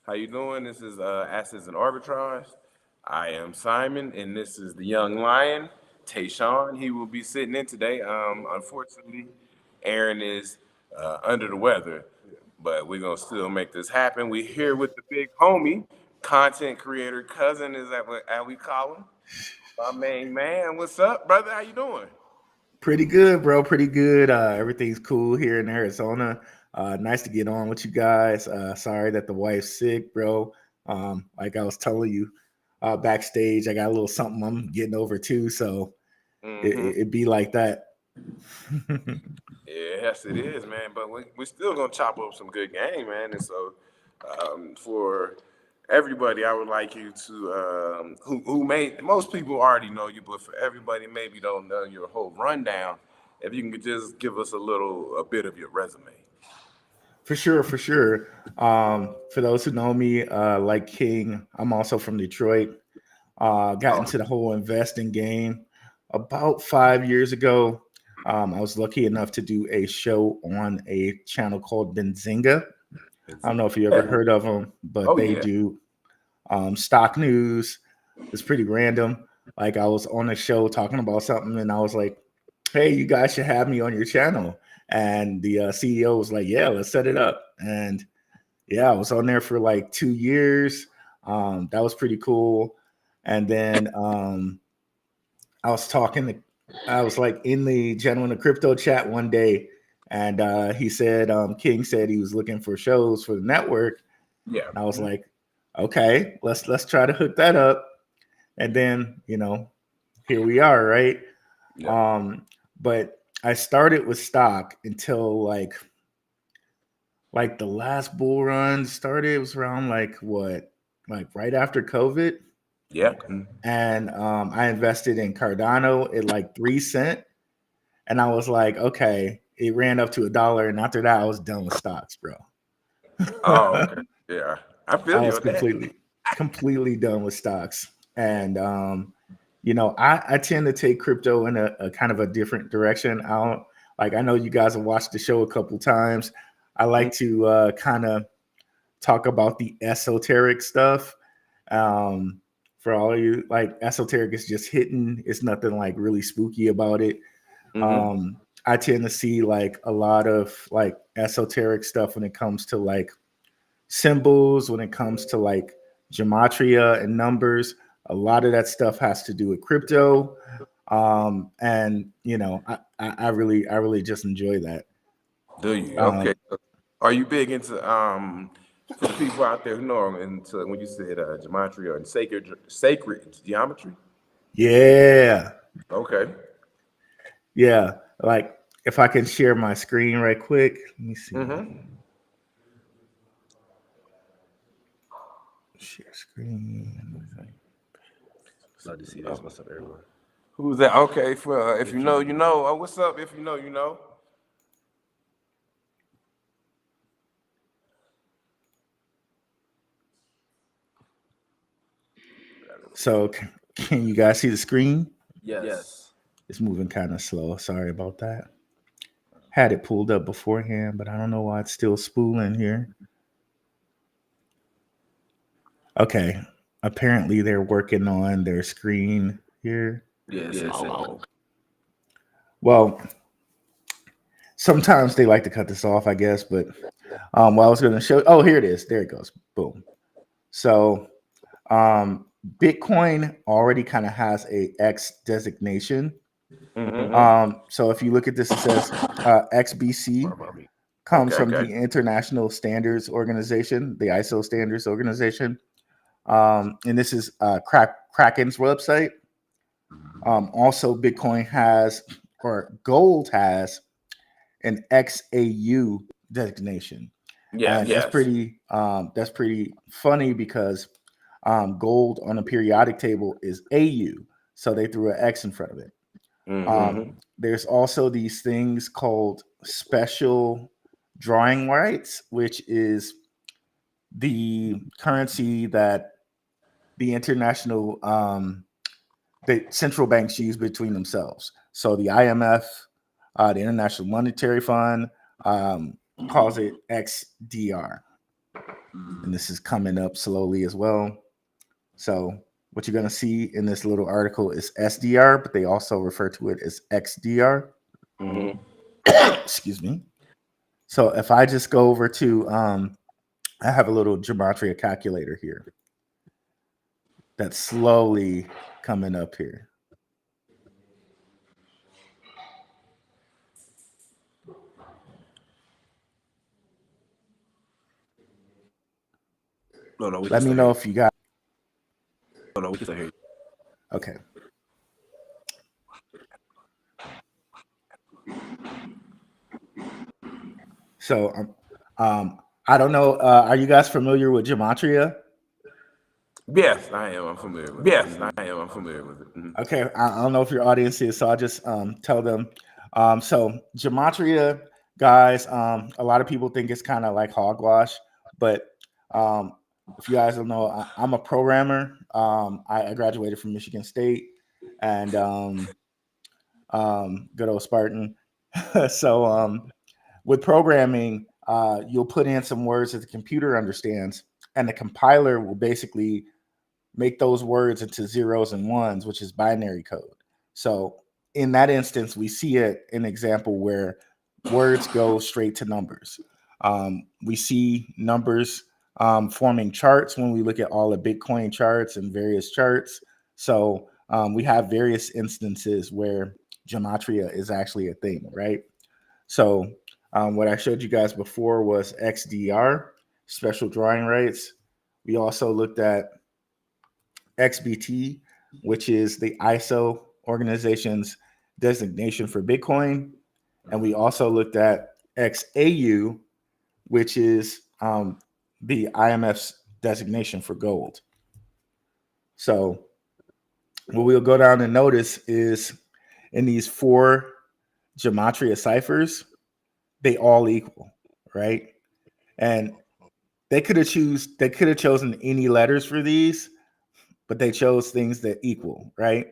How you doing? This is Assets and Arbitrage. I am Simon, and this is the young lion, Tayshawn. He will be sitting in today. Unfortunately, Aaron is under the weather, but we're gonna still make this happen. We're here with the big homie, content creator cousin, is that what how we call him? My main man. What's up, brother? How you doing? Pretty good, bro. Pretty good. Everything's cool here in Arizona. Nice to get on with you guys. Sorry that the wife's sick, bro. Like I was telling you backstage, I got a little something I'm getting over too. So Mm-hmm. it be like that. Yes, it is, man. But we're still gonna chop up some good game, man. And so, for everybody, I would like you to who may most people already know you, but for everybody maybe don't know your whole rundown, if you can just give us a bit of your resume. For sure, for sure. For those who know me, like King, I'm also from Detroit. Got Oh, into the whole investing game about 5 years ago. I was lucky enough to do a show on a channel called Benzinga. I don't know if you ever yeah. heard of them, but Oh they yeah. do stock news. It's pretty random. Like I was on a show talking about something, and I was like, "Hey, you guys should have me on your channel." And the CEO was like, "Yeah, let's set it up." And yeah, I was on there for like 2 years. That was pretty cool. And then I was talking to, I was like in the Gentleman of Crypto chat one day, and he said, King said he was looking for shows for the network. Yeah. And I was like, okay, let's try to hook that up. And then, here we are, right? Yeah. Um, but I started with stock until like the last bull run started. It was around like what, like right after COVID. Yeah. And I invested in Cardano at like 3 cents. And I was like, okay, it ran up to $1. And after that, I was done with stocks, bro. Oh, okay. Yeah. I I feel you was on that. completely done with stocks. And I tend to take crypto in a kind of a different direction. I don't like I know you guys have watched the show a couple times. I Mhm. like to kind of talk about the esoteric stuff. Um, for all of you, like esoteric is just hidden. It's nothing like really spooky about it. Mhm. I tend to see like a lot of like esoteric stuff when it comes to like symbols, when it comes to like gematria and numbers. A lot of that stuff has to do with crypto. And I really just enjoy that. Do you? Okay. Um, Are you big into for the people out there who know into when you said gematria and sacred geometry? yeah, Okay. yeah. Like if I can share my screen right quick, let me see. Mm-hmm. Share screen. Love to see this. Oh, What's up, everyone? who's that? Okay. For if you If you know, know, you you know. know. Oh, what's up? If you know, you know. So can you guys see the screen? Yes. Yes. It's moving kind of slow. Sorry about that. Had it pulled up beforehand, but I don't know why it's still spooling here. Okay. Apparently they're working on their screen here. Yes. Yes. Oh. Well, sometimes they like to cut this off, I guess, but what I was going to show, oh, here it is. There it goes. Boom. So um, Bitcoin already kind of has a X designation. Mm-hmm. So if you look at this, it says XBC comes Okay. from the International Standards Organization, the ISO Standards Organization. And this is Kraken's website. Also, Bitcoin has, or gold has, an XAU designation, and Yes. that's pretty funny because gold on a periodic table is AU, so they threw an X in front of it. Mm-hmm. There's also these things called special drawing rights, which is the currency that the international the central banks use between themselves. So the IMF, the International Monetary Fund, calls it XDR. and this is coming up slowly as well. So what you're going to see in this little article is SDR, but they also refer to it as XDR. Mm-hmm. Excuse me. So if I just go over to, I have a little gematria calculator here that's slowly coming up here. No, we Let can me still know hear if you got. you. No, we can still hear you. Okay. So I don't know. Are you guys familiar with gematria? Yes, I am. I'm familiar with it. Yes, I am. I'm familiar with it. Mm-hmm. Okay, I don't know if your audience is, so I'll just tell them. So gematria, guys, a lot of people think it's kind of like hogwash, but um, if you guys don't know, I'm a programmer. I graduated from Michigan State, and good old Spartan. So with programming, you'll put in some words that the computer understands, and the compiler will basically make those words into zeros and ones, which is binary code. So in that instance, we see an example where words go straight to numbers. We see numbers forming charts when we look at all the Bitcoin charts and various charts. So we have various instances where gematria is actually a thing, right? So what I showed you guys before was XDR, special drawing rights. We also looked at XBT, which is the ISO organization's designation for Bitcoin. And we also looked at XAU, which is the IMF's designation for gold. So what we'll go down and notice is in these four gematria ciphers, they all equal, right? And they could have chosen any letters for these, but they chose things that equal, right?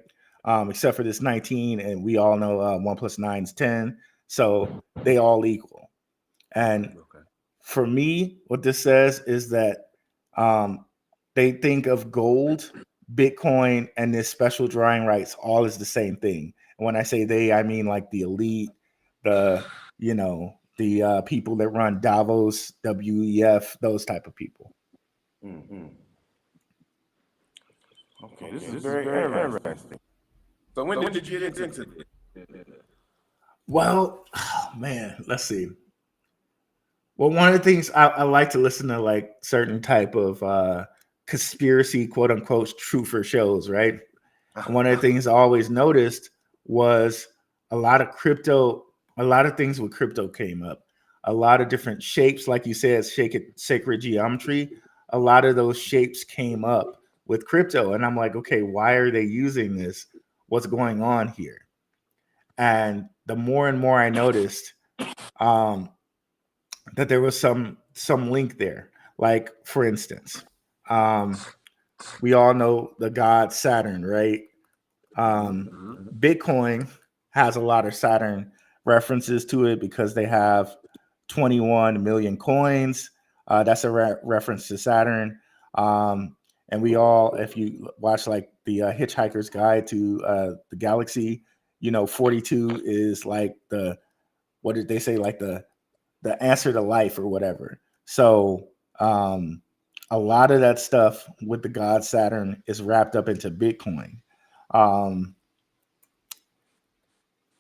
Except for this 19, and we all know 1 plus 9 is 10. So they all equal. And for me, what this says is that they think of gold, Bitcoin, and this special drawing rights all as the same thing. And when I say they, I mean like the elite, the, the people that run Davos, WEF, those type of people. Mm-hmm. Okay, this is very interesting. So when did you get into this? Well, man, let's see. Well, one of the things I like to listen to, like certain type of conspiracy, quote unquote, truther shows, right? And one of the things I always noticed was a lot of things with crypto came up. A lot of different shapes, like you said, sacred geometry. A lot of those shapes came up with crypto, and I'm like, okay, why are they using this? What's going on here? And the more and more I noticed, um, that there was some link there. Like for instance, we all know the god Saturn, right? Bitcoin has a lot of Saturn references to it because they have 21 million coins. That's a reference to Saturn. And we all, if you watch like the Hitchhiker's Guide to the Galaxy, 42 is like what did they say? Like the answer to life or whatever. So a lot of that stuff with the god Saturn is wrapped up into Bitcoin.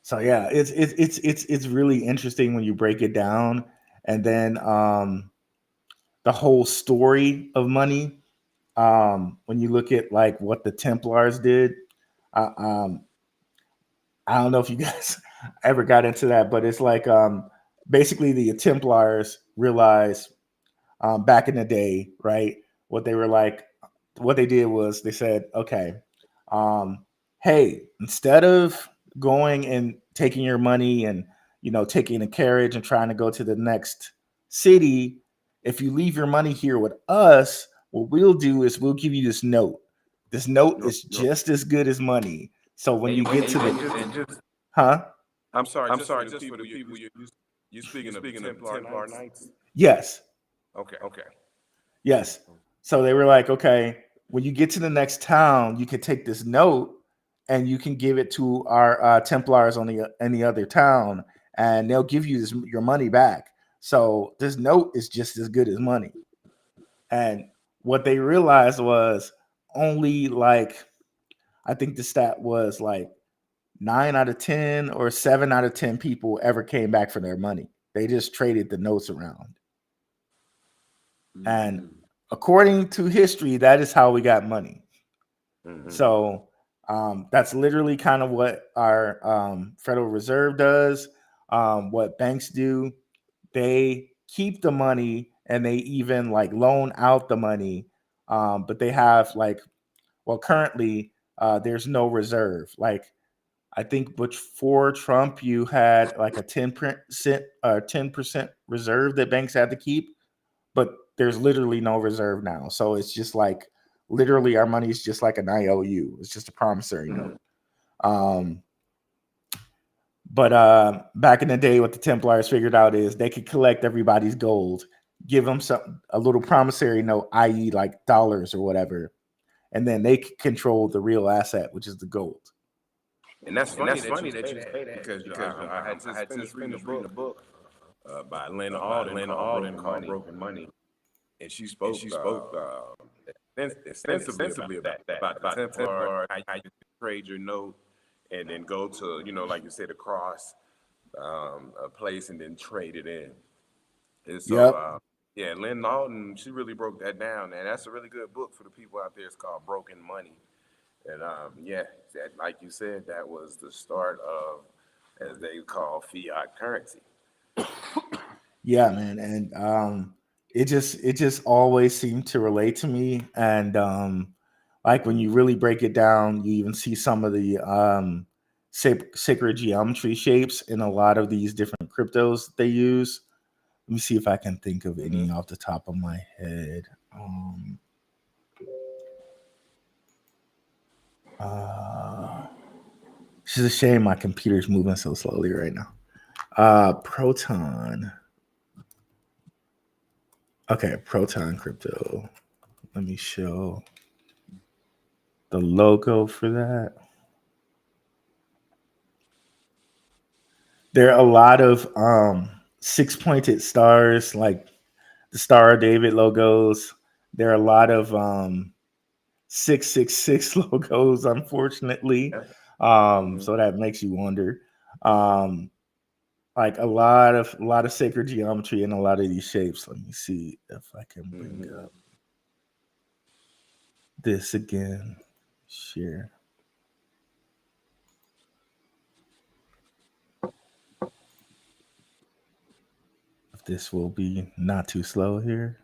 So yeah, it's really interesting when you break it down, and then the whole story of money. When you look at like what the Templars did, uh, um, I don't know if you guys ever got into that, but it's like basically the Templars realized back in the day, right? What they were like, what they did was they said, okay, hey, instead of going and taking your money and taking a carriage and trying to go to the next city, if you leave your money here with us, what we'll do is we'll give you this note. This note is just as good as money. So when you get to the, huh? I'm sorry, just for the people you speaking of the Templar Knights? Yes. Okay. Yes. So they were like, okay, when you get to the next town, you can take this note and you can give it to our Templars on the in the other town, and they'll give you your money back. So this note is just as good as money. And what they realized was only like, I think the stat was like 9 out of 10 or 7 out of 10 people ever came back for their money. They just traded the notes around. And according to history, that is how we got money. So that's literally kind of what our Federal Reserve does, what banks do. They keep the money and they even like loan out the money, but they have like, well, currently there's no reserve. Like I think before Trump, you had like a 10% reserve that banks had to keep, but there's literally no reserve now. So it's just like literally our money is just like an IOU. It's just a promissory note. Um, but back in the day, what the Templars figured out is they could collect everybody's gold, give them a little promissory note, i.e., like dollars or whatever, and then they could control the real asset, which is the gold. And that's funny that you say that because I had just finished reading a book by Lynn Alden called Broken Money, and she spoke extensively about the Templar, how you trade your note and then go to, like you said, across a place and then trade it in. And so, Yep. yeah, Lynn Alden, she really broke that down, and that's a really good book for the people out there. It's called Broken Money. And yeah, like you said, that was the start of, as they call, fiat currency. Yeah, man, and it just always seemed to relate to me, and like when you really break it down, you even see some of the sacred geometry shapes in a lot of these different cryptos they use. Let me see if I can think of any off the top of my head. It's just a shame my computer's moving so slowly right now. Proton. Okay, Proton crypto. Let me show the logo for that. There are a lot of six-pointed stars, like the Star of David logos. There are a lot of 666 logos, unfortunately. So that makes you wonder. Like a lot of sacred geometry in a lot of these shapes. Let me see if I can bring up this again. Share. If this will be not too slow here.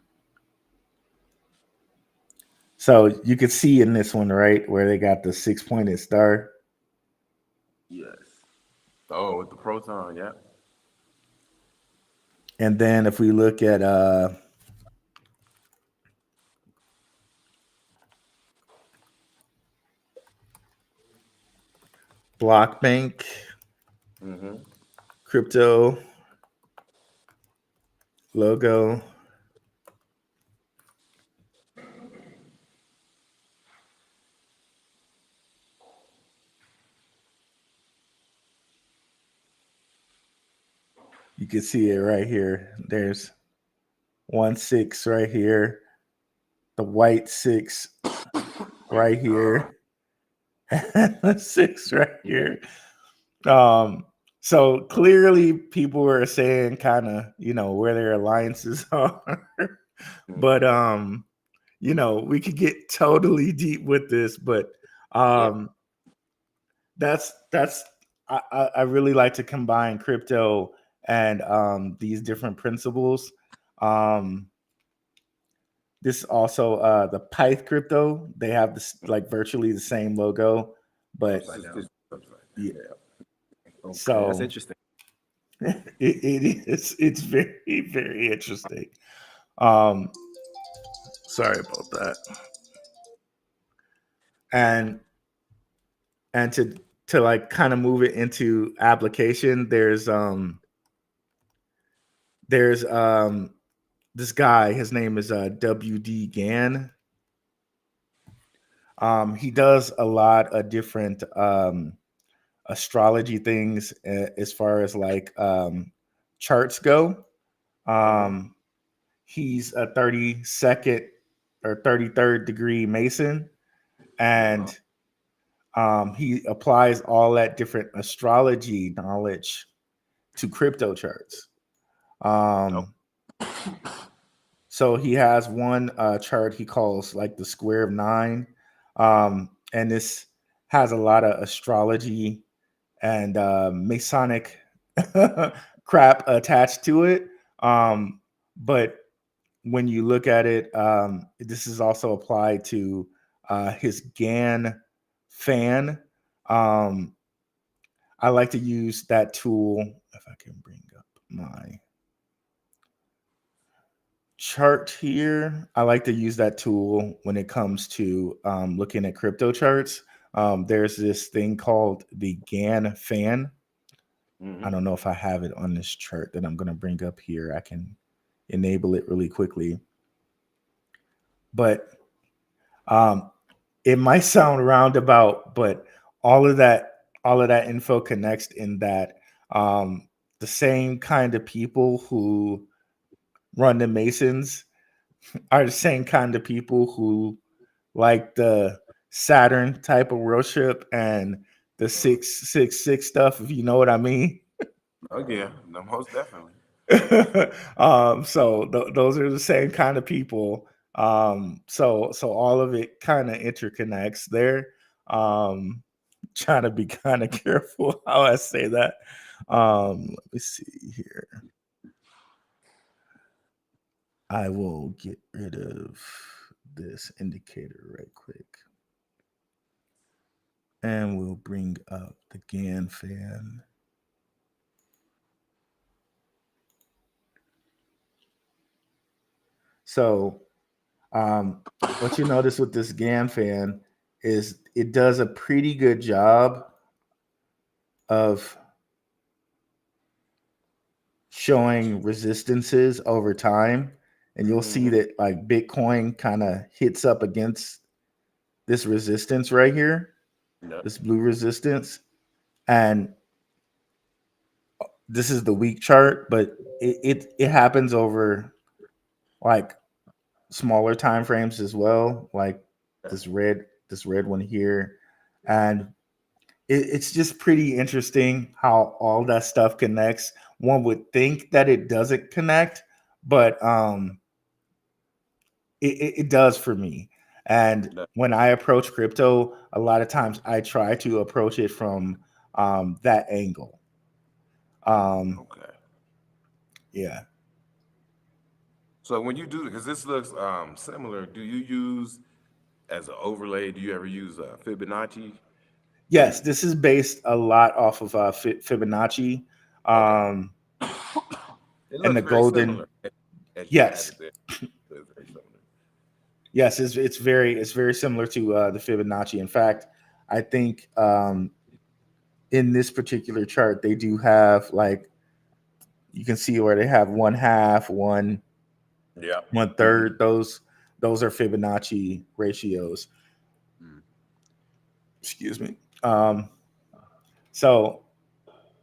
So you could see in this one, right, where they got the six-pointed star. Yes. Oh, with the proton, yeah. And then if we look at Block Bank, crypto logo. You can see it right here. There's 1 6 right here, the white 6 right here, and the 6 right here. So clearly people were saying kind of, where their alliances are. But we could get totally deep with this, but that's I really like to combine crypto and these different principles. This also the Pyth crypto. They have this like virtually the same logo, but yeah. Okay, So that's interesting. it is. It's very very interesting. Um, Sorry about that. And and to like kind of move it into application, there's this guy, his name is WD Gann. He does a lot of different astrology things as far as like charts go. Mm-hmm. Um, he's a 32nd or 33rd degree Mason, Uh-huh. and he applies all that different astrology knowledge to crypto charts. Oh, Um, so he has one chart he calls like the square of nine, and this has a lot of astrology and Masonic crap attached to it. But when you look at it, this is also applied to his GAN fan. Um, I like to use that tool if I can bring up my chart here. I like to use that tool when it comes to looking at crypto charts. There's this thing called the GAN fan. I mm-hmm. don't know if I have it on this chart that I'm going to bring up here. I can enable it really quickly. But um, it might sound roundabout, but all of that, all of that info connects in that the same kind of people who run the Masons are the same kind of people who like the Saturn type of worship and the 666 stuff, if you know what I mean. Oh yeah, no, most definitely. Those are the same kind of people. So all of it kind of interconnects there. Um, trying to be kind of careful how I say that. Let me see here. I will get rid of this indicator right quick, and we'll bring up the GAN fan. So what you notice with this GAN fan is it does a pretty good job of showing resistances over time. And you'll see Mm-hmm. that like Bitcoin kind of hits up against this resistance right here, Yep. this blue resistance. And this is the week chart, but it happens over like smaller time frames as well, like this red one here. And it's just pretty interesting how all that stuff connects. One would think that it doesn't connect, but it does for me. And Yep. when I approach crypto, a lot of times I try to approach it from that angle. Um, Okay. yeah. So when you do, because this looks similar, do you use as an overlay? Do you ever use Fibonacci? Yes, this is based a lot off of Fibonacci, Okay. um, It and looks the very golden. similar as you had Yes, it there. It's very similar. yes, it's very similar to the Fibonacci. In fact, I think in this particular chart they do have like you can see where they have one half, Yeah. one third. Those are Fibonacci ratios. Mm. Excuse me. So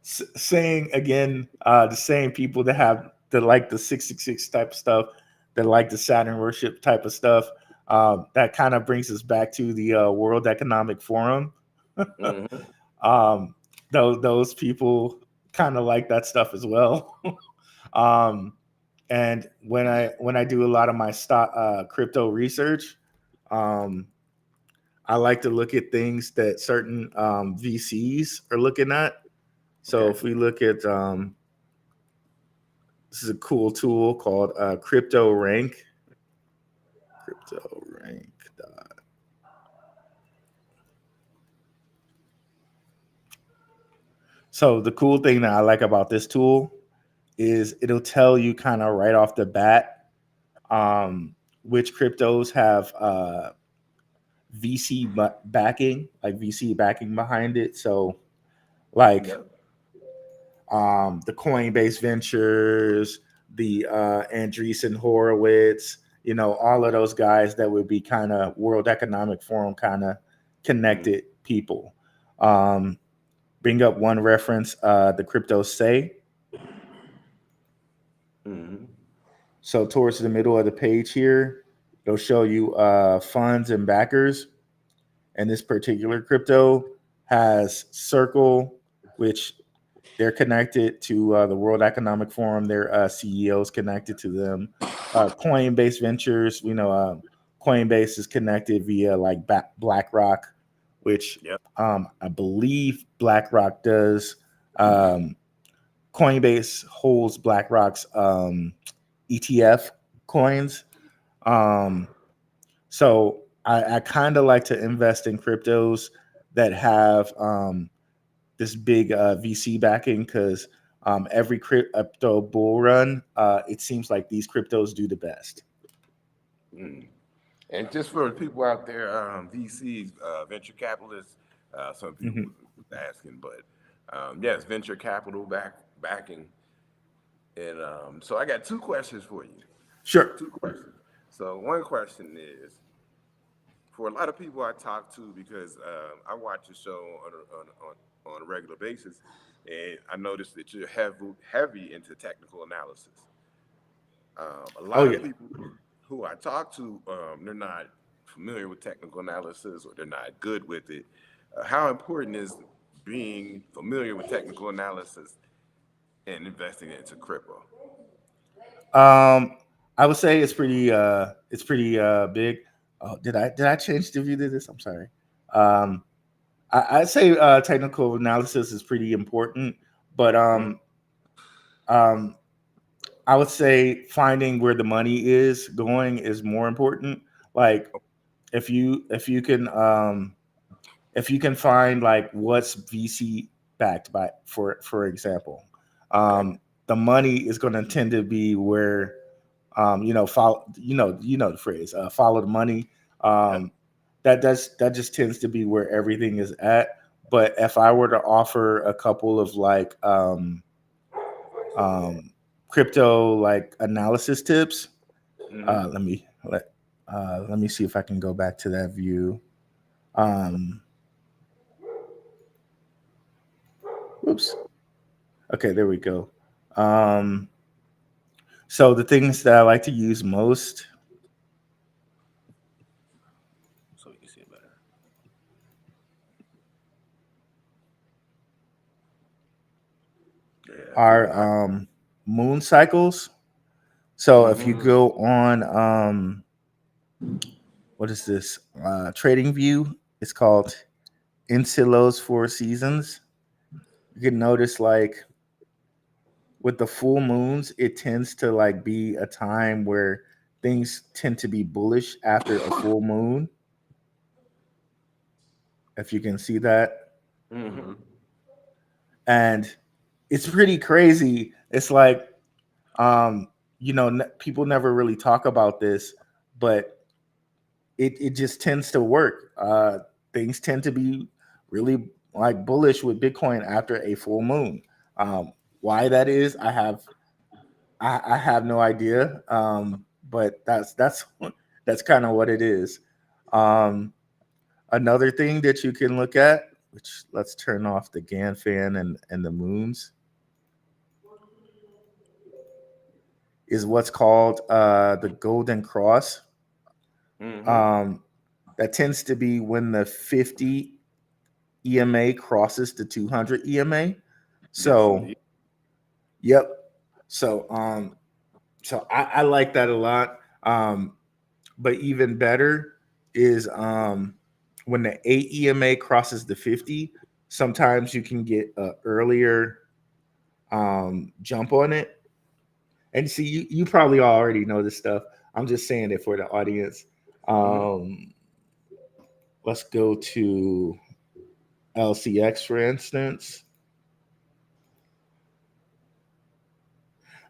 saying again, the same people that have that like the 666 type of stuff, that like the Saturn worship type of stuff. That kind of brings us back to the World Economic Forum. Mm-hmm. um, those people kind of like that stuff as well. um, and when I do a lot of my stock crypto research, um, I like to look at things that certain VCs are looking at. So Okay. if we look at this is a cool tool called Crypto Rank. Crypto Rank. So the cool thing that I like about this tool is it'll tell you kind of right off the bat which cryptos have VC backing, like VC backing behind it. So like Yep. the Coinbase Ventures, the Andreessen Horowitz, all of those guys that would be kind of World Economic Forum kind of connected people. Bring up one reference, the crypto say. Mm-hmm. So towards the middle of the page here, it'll show you funds and backers. And this particular crypto has Circle, which they're connected to the World Economic Forum. Their CEOs connected to them. Coinbase Ventures, Coinbase is connected via like BlackRock, which Yep. I believe BlackRock does. Coinbase holds BlackRock's ETF coins. So I kind of like to invest in cryptos that have this big VC backing because every crypto bull run, it seems like these cryptos do the best. Mm. And just for the people out there, VCs, venture capitalists, some people Hmm. was asking, but yes, venture capital backing. And so I got two questions for you. Sure. Two questions. So one question is, for a lot of people I talk to, because I watch a show on a regular basis, and I noticed that you're heavy into technical analysis. A Oh lot yeah. of people who I talk to, they're not familiar with technical analysis or they're not good with it. How important is being familiar with technical analysis and investing into crypto? I would say it's pretty big. Oh, did I change the view to this? I'm sorry. Um, I'd say technical analysis is pretty important, but Mm, um, I would say finding where the money is going is more important. Like if you can if you can find like what's VC backed by, for example, okay. the money is going to tend to be where follow the phrase follow the money. Yep. um that just tends to be where everything is at. But if I were to offer a couple of like um crypto like analysis tips, Mm-hmm. let me see if I can go back to that view. um Oops. Okay, there we go. um so the things that I like to use most So you can see it better. Yeah, are people. moon cycles. So if you Mm-hmm. go on what is this trading view, it's called Insilo's Four Seasons. You can notice like with the full moons, it tends to like be a time where things tend to be bullish after a full moon. If you can see that. Mm-hmm. And it's pretty crazy. It's like um people never really talk about this, but it just tends to work. Things tend to be really like bullish with Bitcoin after a full moon. Why that is, I have no idea. But that's kind of what it is. Um, Another thing that you can look at, which let's turn off the GAN fan and the moons, is what's called the Golden Cross. Mm-hmm. Um, that tends to be when the 50 EMA crosses the 200 EMA. Yes, So, indeed. yep. So I like that a lot. But even better is when the 8 EMA crosses the 50. Sometimes you can get a earlier jump on it. And see, you probably already know this stuff. I'm just saying it for the audience. Mm-hmm. Um, let's go to LCX, for instance.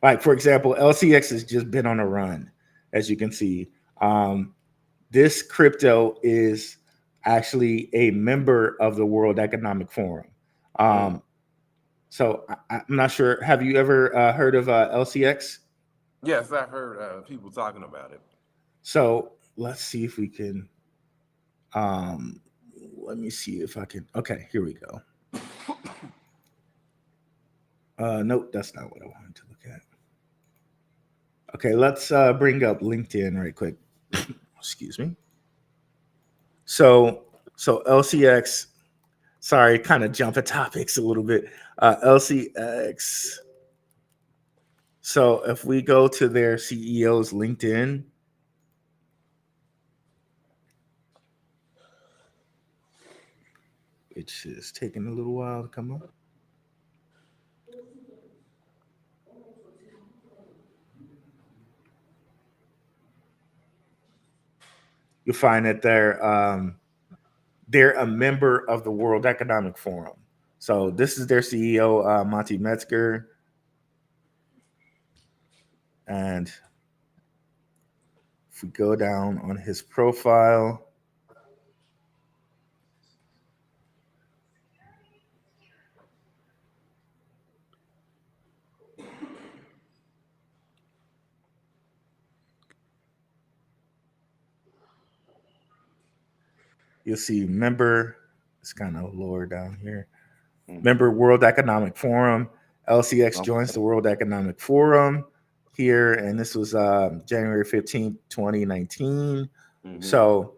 Like, for example, LCX has just been on a run, as you can see. Um, this crypto is actually a member of the World Economic Forum. Mm. Um, so I'm not sure. Have you ever heard of LCX? Yes, I've heard people talking about it. So let's see if we can. Um, Let me see if I can. Okay, here we go. Nope, that's not what I wanted to look at. Okay, let's bring up LinkedIn right quick. Excuse me. So, so LCX. Sorry, kind of jumping topics a little bit. LCX. So if we go to their CEO's LinkedIn, which is taking a little while to come up, you'll find that they're a member of the World Economic Forum. So this is their CEO, Monty Metzger, and if we go down on his profile, you'll see member. It's kind of lower down here. Member World Economic Forum. LCX joins the World Economic Forum here, and this was January 15th, 2019. So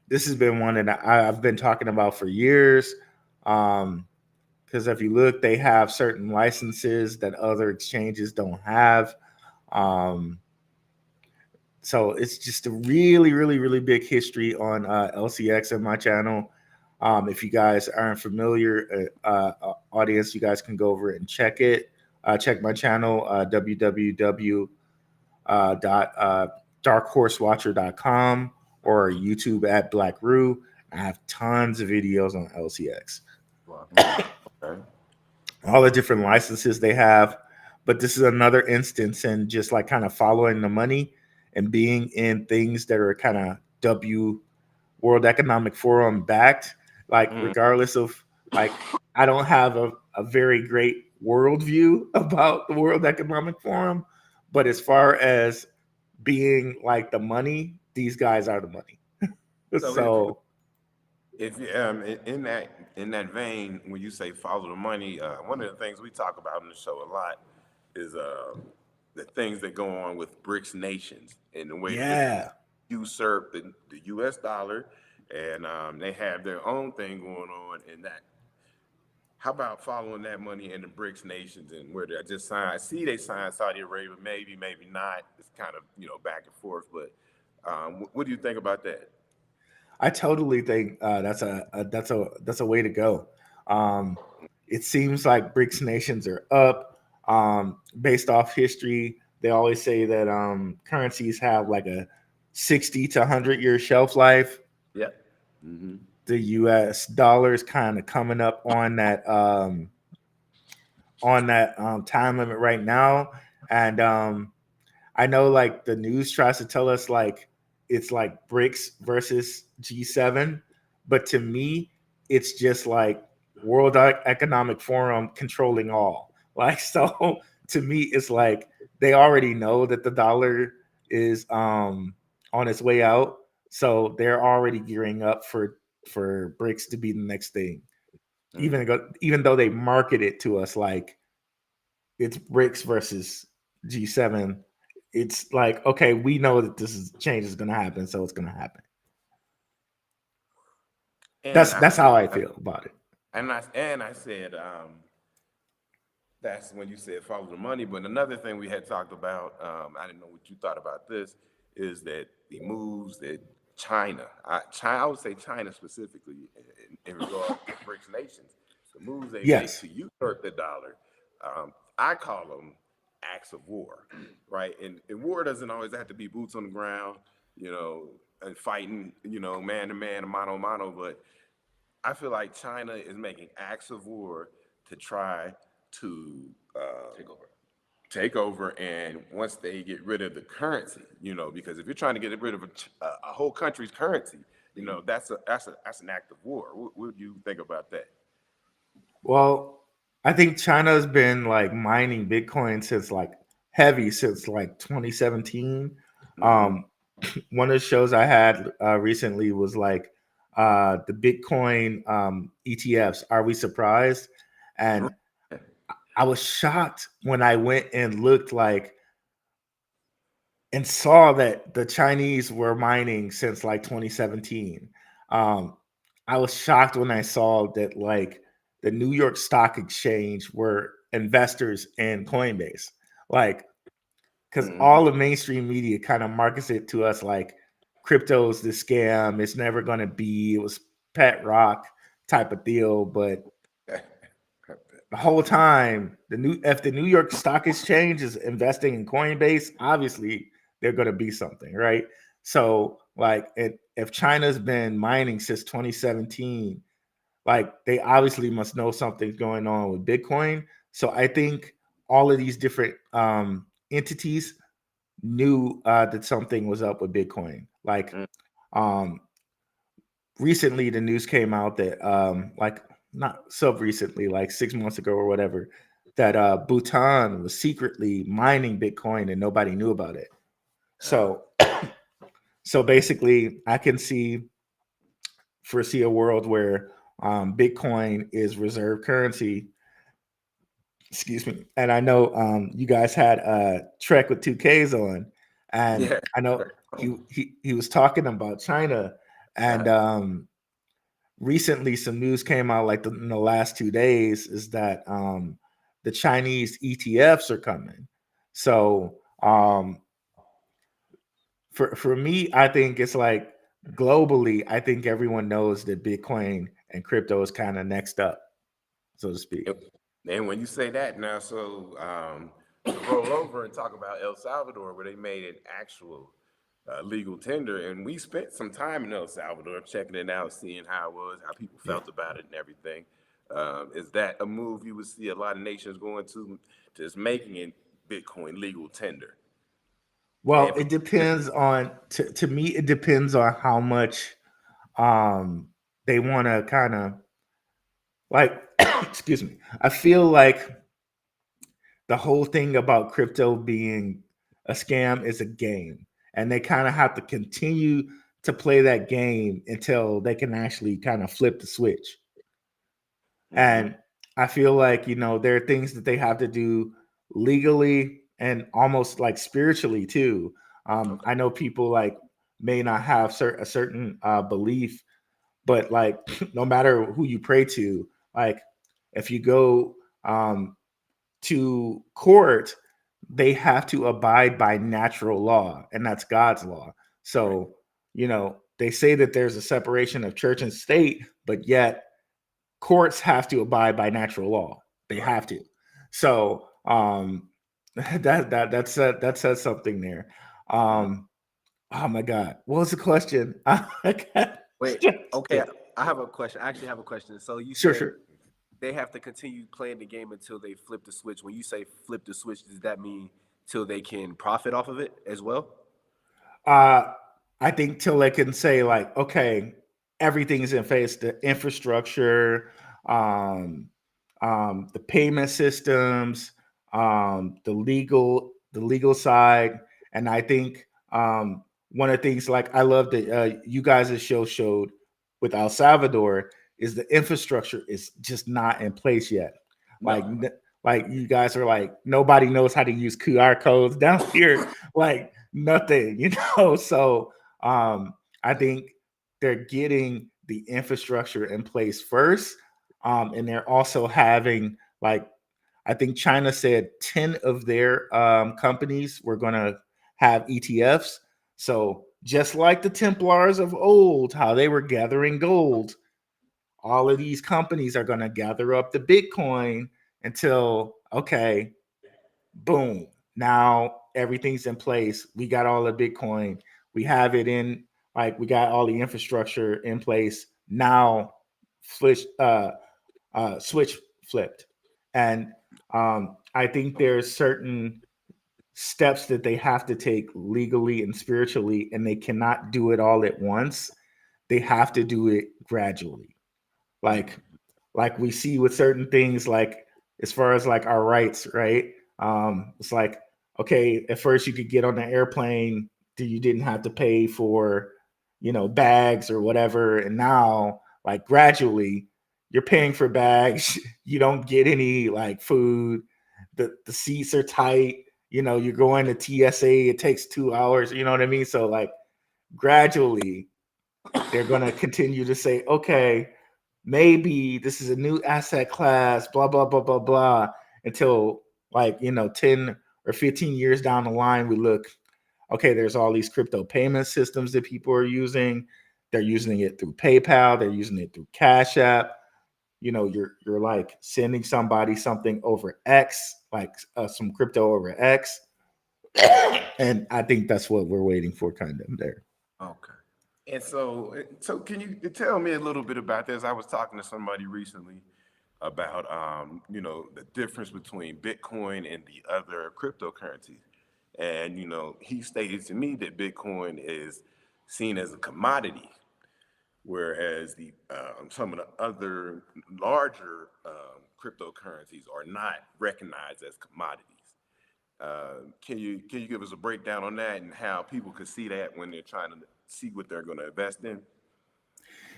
this has been one that I've been talking about for years. Because if you look, they have certain licenses that other exchanges don't have. Um, so it's just a really, really, really big history on LCX in my channel. If you guys aren't familiar, audience, you guys can go over and check it. Check my channel, www.darkhorsewatcher.com or YouTube at BlacRue. I have tons of videos on LCX. Okay. All the different licenses they have. But this is another instance in just like kind of following the money and being in things that are kind of World Economic Forum backed. Like regardless of like, I don't have a very great worldview about the World Economic Forum, but as far as being like the money, these guys are the money. So So if in that vein, when you say follow the money, one of the things we talk about in the show a lot is the things that go on with BRICS nations and the way that they yeah. usurp the U.S. dollar, and they have their own thing going on in that. How about following that money in the BRICS nations and where they just signed? I see they signed Saudi Arabia, maybe, maybe not. It's kind of back and forth. But what do you think about that? I totally think that's a way to go. Um, it seems like BRICS nations are up. Based off history, they always say that currencies have like a 60 to 100-year shelf life. Yep. Mm-hmm. The U.S. dollar is kind of coming up on that time limit right now, and I know like the news tries to tell us like it's like BRICS versus G7, but to me, it's just like World Economic Forum controlling all. Like so, to me, it's like they already know that the dollar is on its way out, so they're already gearing up for BRICS to be the next thing. Even though they market it to us like it's BRICS versus G7, it's like okay, we know that change is going to happen, so it's going to happen. And That's how I feel about it. I said that's when you said follow the money. But another thing we had talked about, I didn't know what you thought about this, is that the moves that China, I would say China specifically, in regard to BRICS nations, the moves they make Yes. to usurp the dollar, I call them acts of war, right? And war doesn't always have to be boots on the ground, and fighting, man to man, mano a mano, but I feel like China is making acts of war to try to take over, and once they get rid of the currency, because if you're trying to get rid of a whole country's currency, that's an act of war. What do you think about that? Well, I think China's been like mining Bitcoin since like heavy since like 2017. Mm-hmm. One of the shows I had recently was like the Bitcoin ETFs. Are we surprised? And I was shocked when I went and looked like and saw that the Chinese were mining since like 2017. Um, I was shocked when I saw that like the New York Stock Exchange were investors in Coinbase. Like, because Mm-hmm. all the mainstream media kind of markets it to us like crypto's the scam, it's never going to be, it was pet rock type of deal. But the whole time, if the New York Stock Exchange is investing in Coinbase, obviously they're going to be something, right? So, like, if China's been mining since 2017, like they obviously must know something's going on with Bitcoin. So, I think all of these different entities knew that something was up with Bitcoin. Like, um, recently the news came out that like not so recently, like 6 months ago or whatever, that Bhutan was secretly mining Bitcoin and nobody knew about it. Uh, So so basically I can foresee a world where Bitcoin is reserve currency. Excuse me. And I know you guys had Trek with 2Ks on, and yeah. I know he was talking about China, and recently some news came out like in the last 2 days is that the Chinese ETFs are coming. So for me, I think it's like globally, I think everyone knows that Bitcoin and crypto is kind of next up, so to speak. And when you say that now, so to roll over and talk about El Salvador, where they made an actual legal tender, and we spent some time in El Salvador checking it out, seeing how it was, how people Yeah. felt about it, and everything. Is that a move you would see a lot of nations going to, just making it Bitcoin legal tender? Well, And it depends on to me. It depends on how much um, they want to kind of like. Excuse me. I feel like the whole thing about crypto being a scam is a game, and they kind of have to continue to play that game until they can actually kind of flip the switch. mm-hmm. And I feel like, there are things that they have to do legally and almost like spiritually too. Okay. I know people like may not have a certain belief, but like no matter who you pray to, like if you go to court, they have to abide by natural law, and that's God's law. Right. So, they say that there's a separation of church and state, but yet courts have to abide by natural law. They Right. have to. So, that says something there. Mm. Um, oh my God, what was the question? Wait, okay. I have a question. I actually have a question. So you Sure, said sure. they have to continue playing the game until they flip the switch. When you say flip the switch, does that mean till they can profit off of it as well? Uh, I think till they can say like, okay, everything's in place, the infrastructure, um, the payment systems, the legal side, and I think one of the things like I love that you guys' show showed with El Salvador is the infrastructure is just not in place yet. Like, No. like you guys are like nobody knows how to use QR codes down here. Like nothing, So I think they're getting the infrastructure in place first, and they're also having like I think China said 10 of their companies were going to have ETFs. So just like the Templars of old, how they were gathering gold, all of these companies are going to gather up the Bitcoin until okay, boom, now everything's in place. We got all the Bitcoin. We have it in, like, we got all the infrastructure in place. Now, switch flipped. And I think there's certain steps that they have to take legally and spiritually, and they cannot do it all at once. They have to do it gradually. Like, like we see with certain things, like as far as like our rights, right? It's like, okay, at first you could get on the airplane, you didn't have to pay for, bags or whatever. And now, like, gradually, you're paying for bags. You don't get any like food. The seats are tight. You're going to TSA. It takes 2 hours. You know what I mean? So like gradually, they're going to continue to say, okay, maybe this is a new asset class, blah, blah, blah, blah, blah, until like, 10 or 15 years down the line, we look, okay, there's all these crypto payment systems that people are using. They're using it through PayPal, they're using it through Cash App. You're like sending somebody something over X, like some crypto over X. And I think that's what we're waiting for kind of there. Okay. And so can you tell me a little bit about this? I was talking to somebody recently about, the difference between Bitcoin and the other cryptocurrencies. And, he stated to me that Bitcoin is seen as a commodity, whereas the some of the other larger cryptocurrencies are not recognized as commodities. Can you give us a breakdown on that and how people could see that when they're trying to see what they're going to invest in?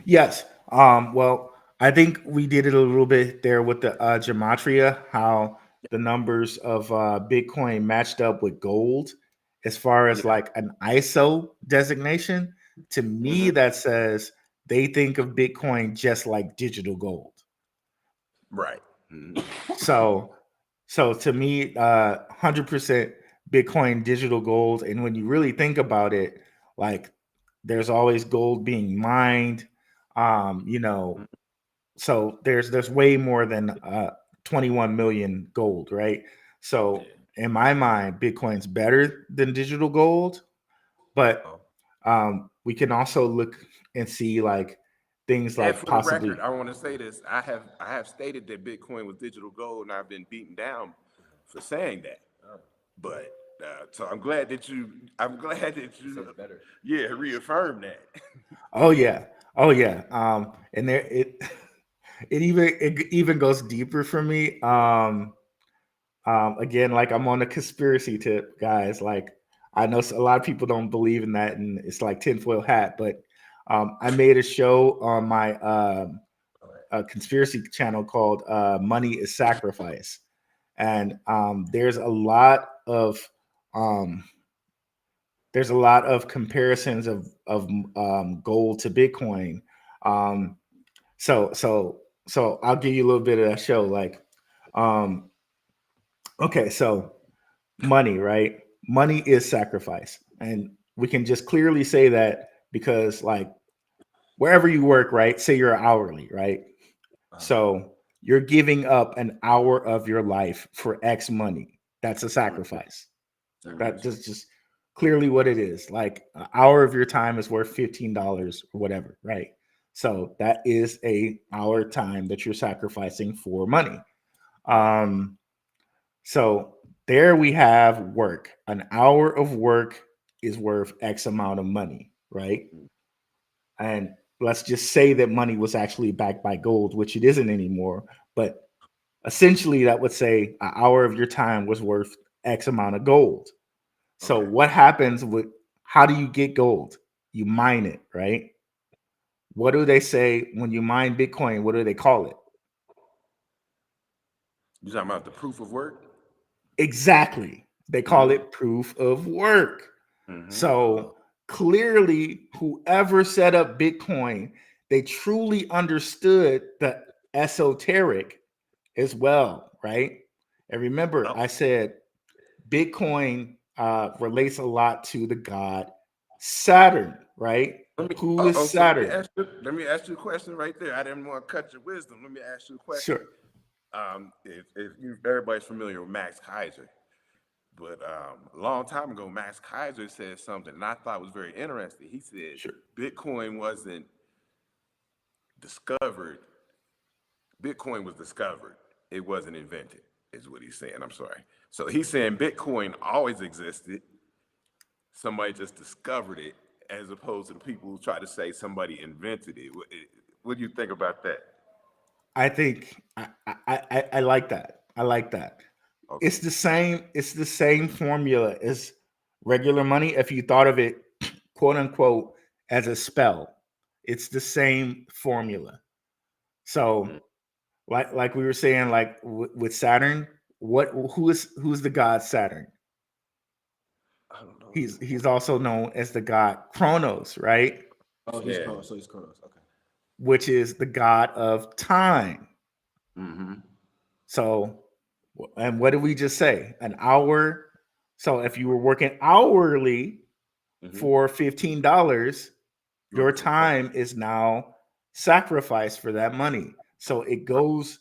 Yes. Well, I think we did it a little bit there with the gematria, how the numbers of Bitcoin matched up with gold as far as Yeah. like an ISO designation. To me, Hmm. that says they think of Bitcoin just like digital gold. Right. Hmm. So, so to me, 100% Bitcoin digital gold. And when you really think about it, like there's always gold being mined. Um, you know, so there's way more than 21 million gold, right? So Yeah. in my mind, Bitcoin's better than digital gold, but Oh. we can also look and see like things And like for the record, possibly. I want to say this: I have stated that Bitcoin was digital gold, and I've been beaten down for saying that. But so I'm glad that you, yeah, reaffirmed that. Oh yeah, oh yeah. And there it even goes deeper for me. Again, like I'm on a conspiracy tip, guys. Like I know a lot of people don't believe in that, and it's like tinfoil hat. But I made a show on my conspiracy channel called "Money Is Sacrifice," and um, there's a lot of comparisons of gold to Bitcoin. Um, so I'll give you a little bit of that show. Like, um, okay, so money, right? Money is sacrifice. And we can just clearly say that because, like, wherever you work, right? Say you're hourly, right? So you're giving up an hour of your life for X money. That's a sacrifice. Mhm. That's just clearly what it is. Like an hour of your time is worth $15 or whatever, right? So that is a hour time that you're sacrificing for money. Right. Um, so there we have work. An hour of work is worth X amount of money, right? And let's just say that money was actually backed by gold, which it isn't anymore. But essentially, that would say an hour of your time was worth X amount of gold. So Okay. what happens with how do you get gold? You mine it, right? What do they say when you mine Bitcoin? What do they call it? You talking about the proof of work? Exactly. They call Mm-hmm. it proof of work. Mm-hmm. So clearly, whoever set up Bitcoin, they truly understood the esoteric as well, right? And remember, Oh, I said Bitcoin relates a lot to the god Saturn, right? Who is so Saturn? let me ask you a question right there. I didn't want to cut your wisdom. Let me ask you a question. Sure, If everybody's familiar with Max Kaiser, but a long time ago, Max Kaiser said something, and I thought was very interesting. He said sure. Bitcoin wasn't discovered. Bitcoin was discovered. It wasn't invented, is what he's saying. I'm sorry. So he's saying Bitcoin always existed. Somebody just discovered it, as opposed to the people who try to say somebody invented it. What do you think about that? I think I like that. I like that. it's the same. It's the same formula as regular money. If you thought of it, quote unquote, as a spell, it's the same formula. Mm. So, like we were saying, like with Saturn, who's the god Saturn? I don't know. He's also known as the god Kronos, right? Oh, he's Yeah. Kronos. So he's Kronos. Okay. Which is the god of time. Mm-hmm. So, and what did we just say? An hour. So if you were working hourly Mm-hmm. for $15, You're your working for free. time is now sacrificed for that money. So it goes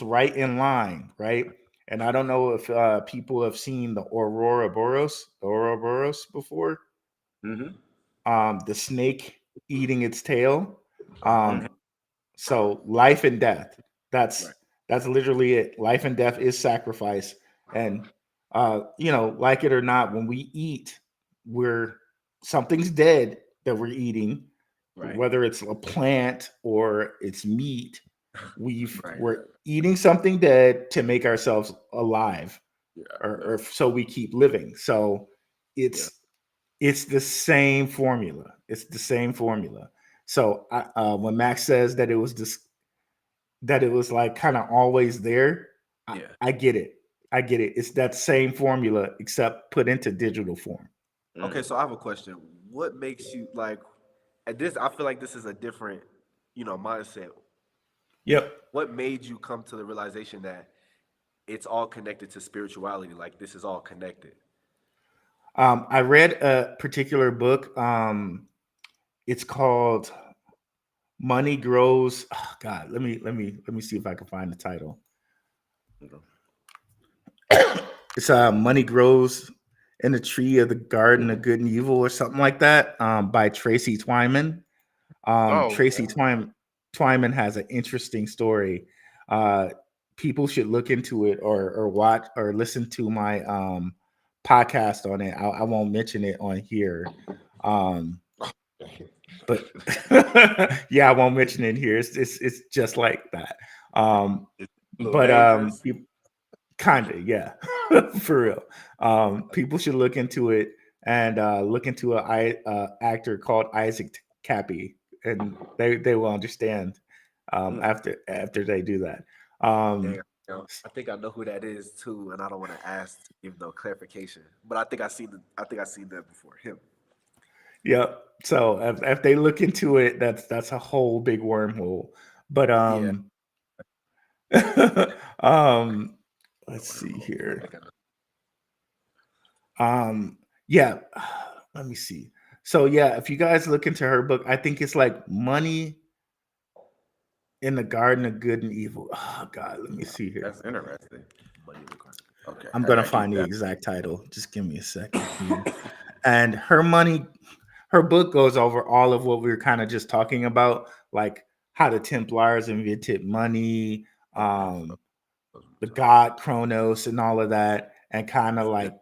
right in line, right? And I don't know if people have seen the Ouroboros before. Mm-hmm. The snake eating its tail. Mm-hmm. So life and death. Right. That's literally it. Life and death is sacrifice. And like it or not, when we eat, we're something's dead that we're eating, Right. whether it's a plant or it's meat. Right. We're eating something dead to make ourselves alive, Yeah. or so we keep living. So Yeah. it's the same formula. It's the same formula. So when Max says that it was like kind of always there, Yeah. I get it. I get it. It's that same formula except put into digital form. Okay. Mm. So I have a question. What makes you like? At this, I feel like this is a different, mindset. Yep. What made you come to the realization that it's all connected to spirituality? Like this is all connected. I read a particular book. It's called Money Grows. Oh, God, let me see if I can find the title. Okay. It's Money Grows in the Tree of the Garden of Good and Evil or something like that, by Tracy Twyman. Oh, Tracy Twyman has an interesting story. Uh, People should look into it, or watch or listen to my podcast on it. I won't mention it on here. Um, but yeah, I won't mention it here. It's just like that. it's a little But dangerous. kind of, yeah, for real. People should look into it, and look into a actor called Isaac Cappy, and they will understand Mm. after they do that. Dang, Um, I think I know who that is too, and I don't want to ask to give no clarification. But I think I seen that before him. Yep. So if they look into it, that's a whole big wormhole. But Yeah. um, let's see Wormhole. I here. think I know. Yeah, let me see. So yeah, if you guys look into her book, I think it's like Money in the Garden of Good and Evil. Oh God, let me see here. That's interesting. Money in the car. Okay, I'm I gonna gotta keep find the that. exact title. Just give me a second here. And her book goes over all of what we were kind of just talking about, like how the Templars invented money, Okay, um, those were the the god Kronos, and all of that, and kind of times. like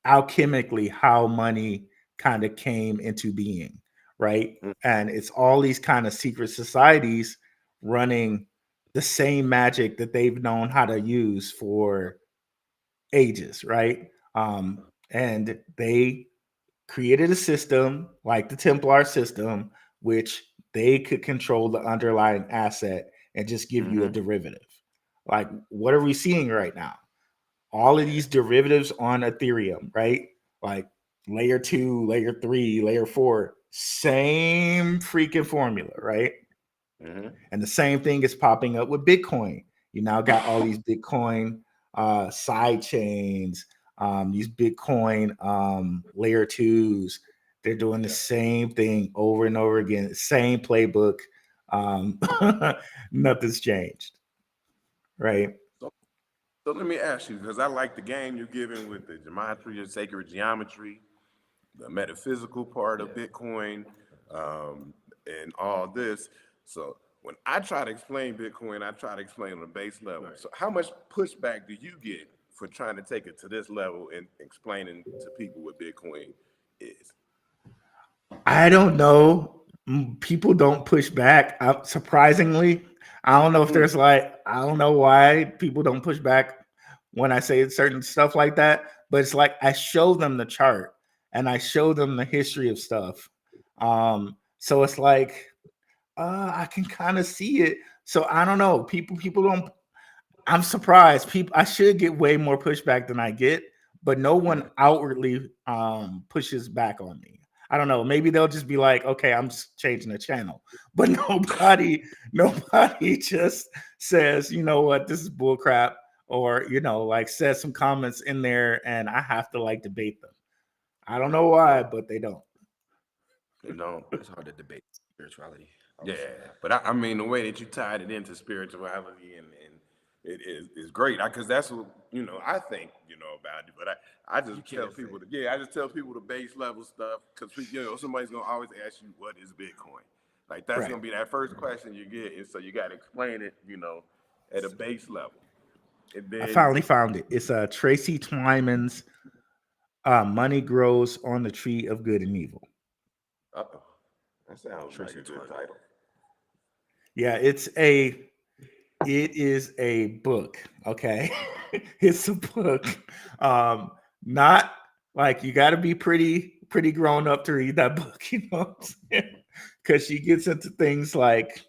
alchemically how money kind of came into being, right? Mm. And it's all these kind of secret societies running the same magic that they've known how to use for ages, right? And they created a system like the Templar system, which they could control the underlying asset and just give you a Mm-hmm. derivative. Like, what are we seeing right now? All of Yeah. these derivatives on Ethereum, right? Like layer two, layer three, layer four, same freaking formula, right? Mm-hmm. And the same thing is popping up with Bitcoin. You now got all these Bitcoin side chains, these Bitcoin layer twos. They're doing the Yeah. same thing over and over again, same playbook. Um, Nothing's changed, right? So, so let me ask you, because I like the game you're giving with the gematria, sacred geometry, the metaphysical part of Yeah. Bitcoin, and all this. So when I try to explain Bitcoin, I try to explain on a base level. Right. So how much pushback do you get for trying to take it to this level and explaining to people what Bitcoin is? I don't know. People don't push back. Surprisingly, I don't know if Mm. there's like I don't know why people don't push back when I say certain stuff like that, but it's like I show them the chart and I show them the history of stuff. So it's like I can kind of see it. So I don't know. People don't. I'm surprised. People, I should get way more pushback than I get, but no one outwardly pushes back on me. I don't know. Maybe they'll just be like, "Okay, I'm just changing the channel," but nobody just says, "You know what? This is bullcrap," or like says some comments in there, and I have to like debate them. I don't know why, but they don't. You know, It's hard to debate spirituality. yeah. But I mean, the way that you tied it into spirituality and it is great because that's what I think about it. But I You just tell can't say. people I just tell people the base level stuff because somebody's gonna always ask you what is Bitcoin. Like that's Right. gonna be that first question you get, and so you got to explain it, at a base level, and I then finally found it. It's Tracy Twyman's "Money Grows on the Tree of Good and Evil." uh-oh, that sounds like Tracy a good Twyman. title. Yeah, it is a book. Okay, it's a book. Um, Not like you got to be pretty grown up to read that book. You know what I'm saying? Because she gets into things like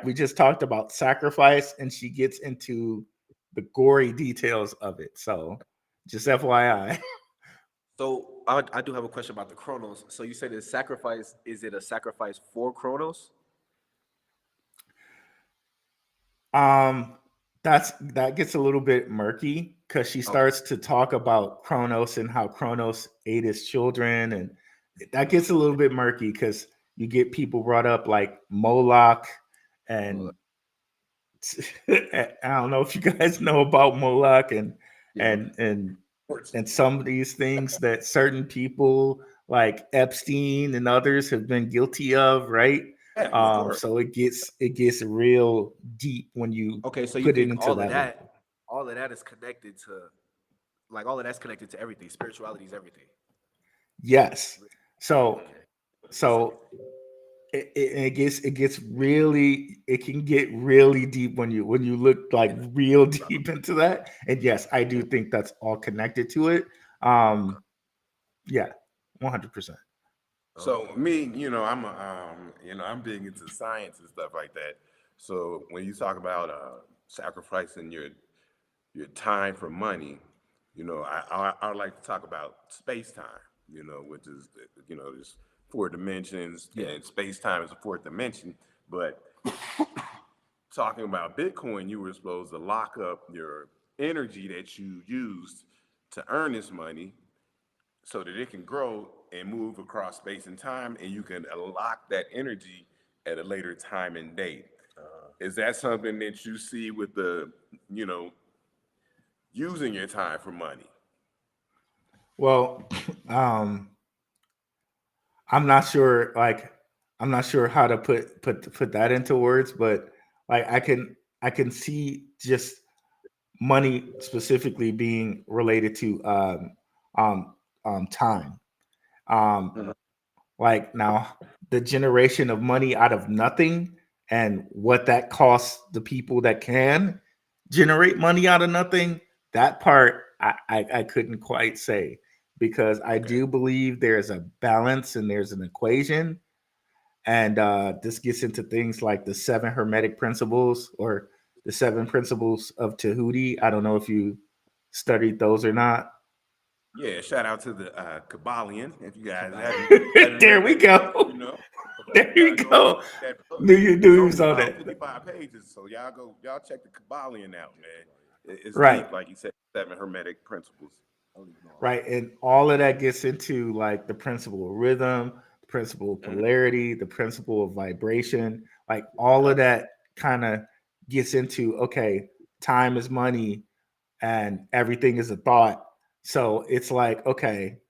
we just talked about sacrifice, and she gets into the gory details of it. So just FYI. So I do have a question about the Chronos. So you said it's sacrifice. Is it a sacrifice for Chronos? Um, that gets a little bit murky because she Okay. starts to talk about Kronos and how Kronos ate his children, and that gets a little bit murky because you get people brought up like Moloch, Well, and I don't know if you guys know about Moloch and yeah. and and Sports. and some of these things that certain people like Epstein and others have been guilty of, right? Yeah, of course. So it gets real deep when you Okay. So you put it think into that level. all of that is connected to, like, all of that's connected to everything. Spirituality is everything. Yes. So Okay. so it gets really, it can get really deep when you look like real deep into that. And yes, I do think that's all connected to it. Okay. Um yeah, 100%. So Okay. me, I'm big into science and stuff like that. So when you talk about sacrificing your time for money, I like to talk about space time. Which is there's four dimensions, Yeah. and space time is a fourth dimension. But talking about Bitcoin, you were supposed to lock up your energy that you used to earn this money so that it can grow and move across space and time, and you can unlock that energy at a later time and date. Is that something that you see with the, you know, using your time for money? Well, um I'm not sure, I'm not sure how to put that into words, but like I can see just money specifically being related to um time. Um Mhm. like now the generation of money out of nothing and what that costs the people that can generate money out of nothing, that part I couldn't quite say, because I Okay. do believe there's a balance and there's an equation. And this gets into things like the seven hermetic principles, or the seven principles of Tahuti. I don't know if you studied those or not. Yeah, shout out to the Kabbalion. If you guys haven't Kabbalion. There read we that book, go. There you you gotta go go. read that book. Do you It's do only on about that? 55 pages, so y'all check the Kabbalion out, man. It's Right. deep, like you said, seven hermetic principles. I don't even know all Right. And all of that gets into like the principle of rhythm, the principle of Mhm. polarity, the principle of vibration. Like all of Yep. that kind of gets into, okay, time is money and everything is a thought. So it's like, okay,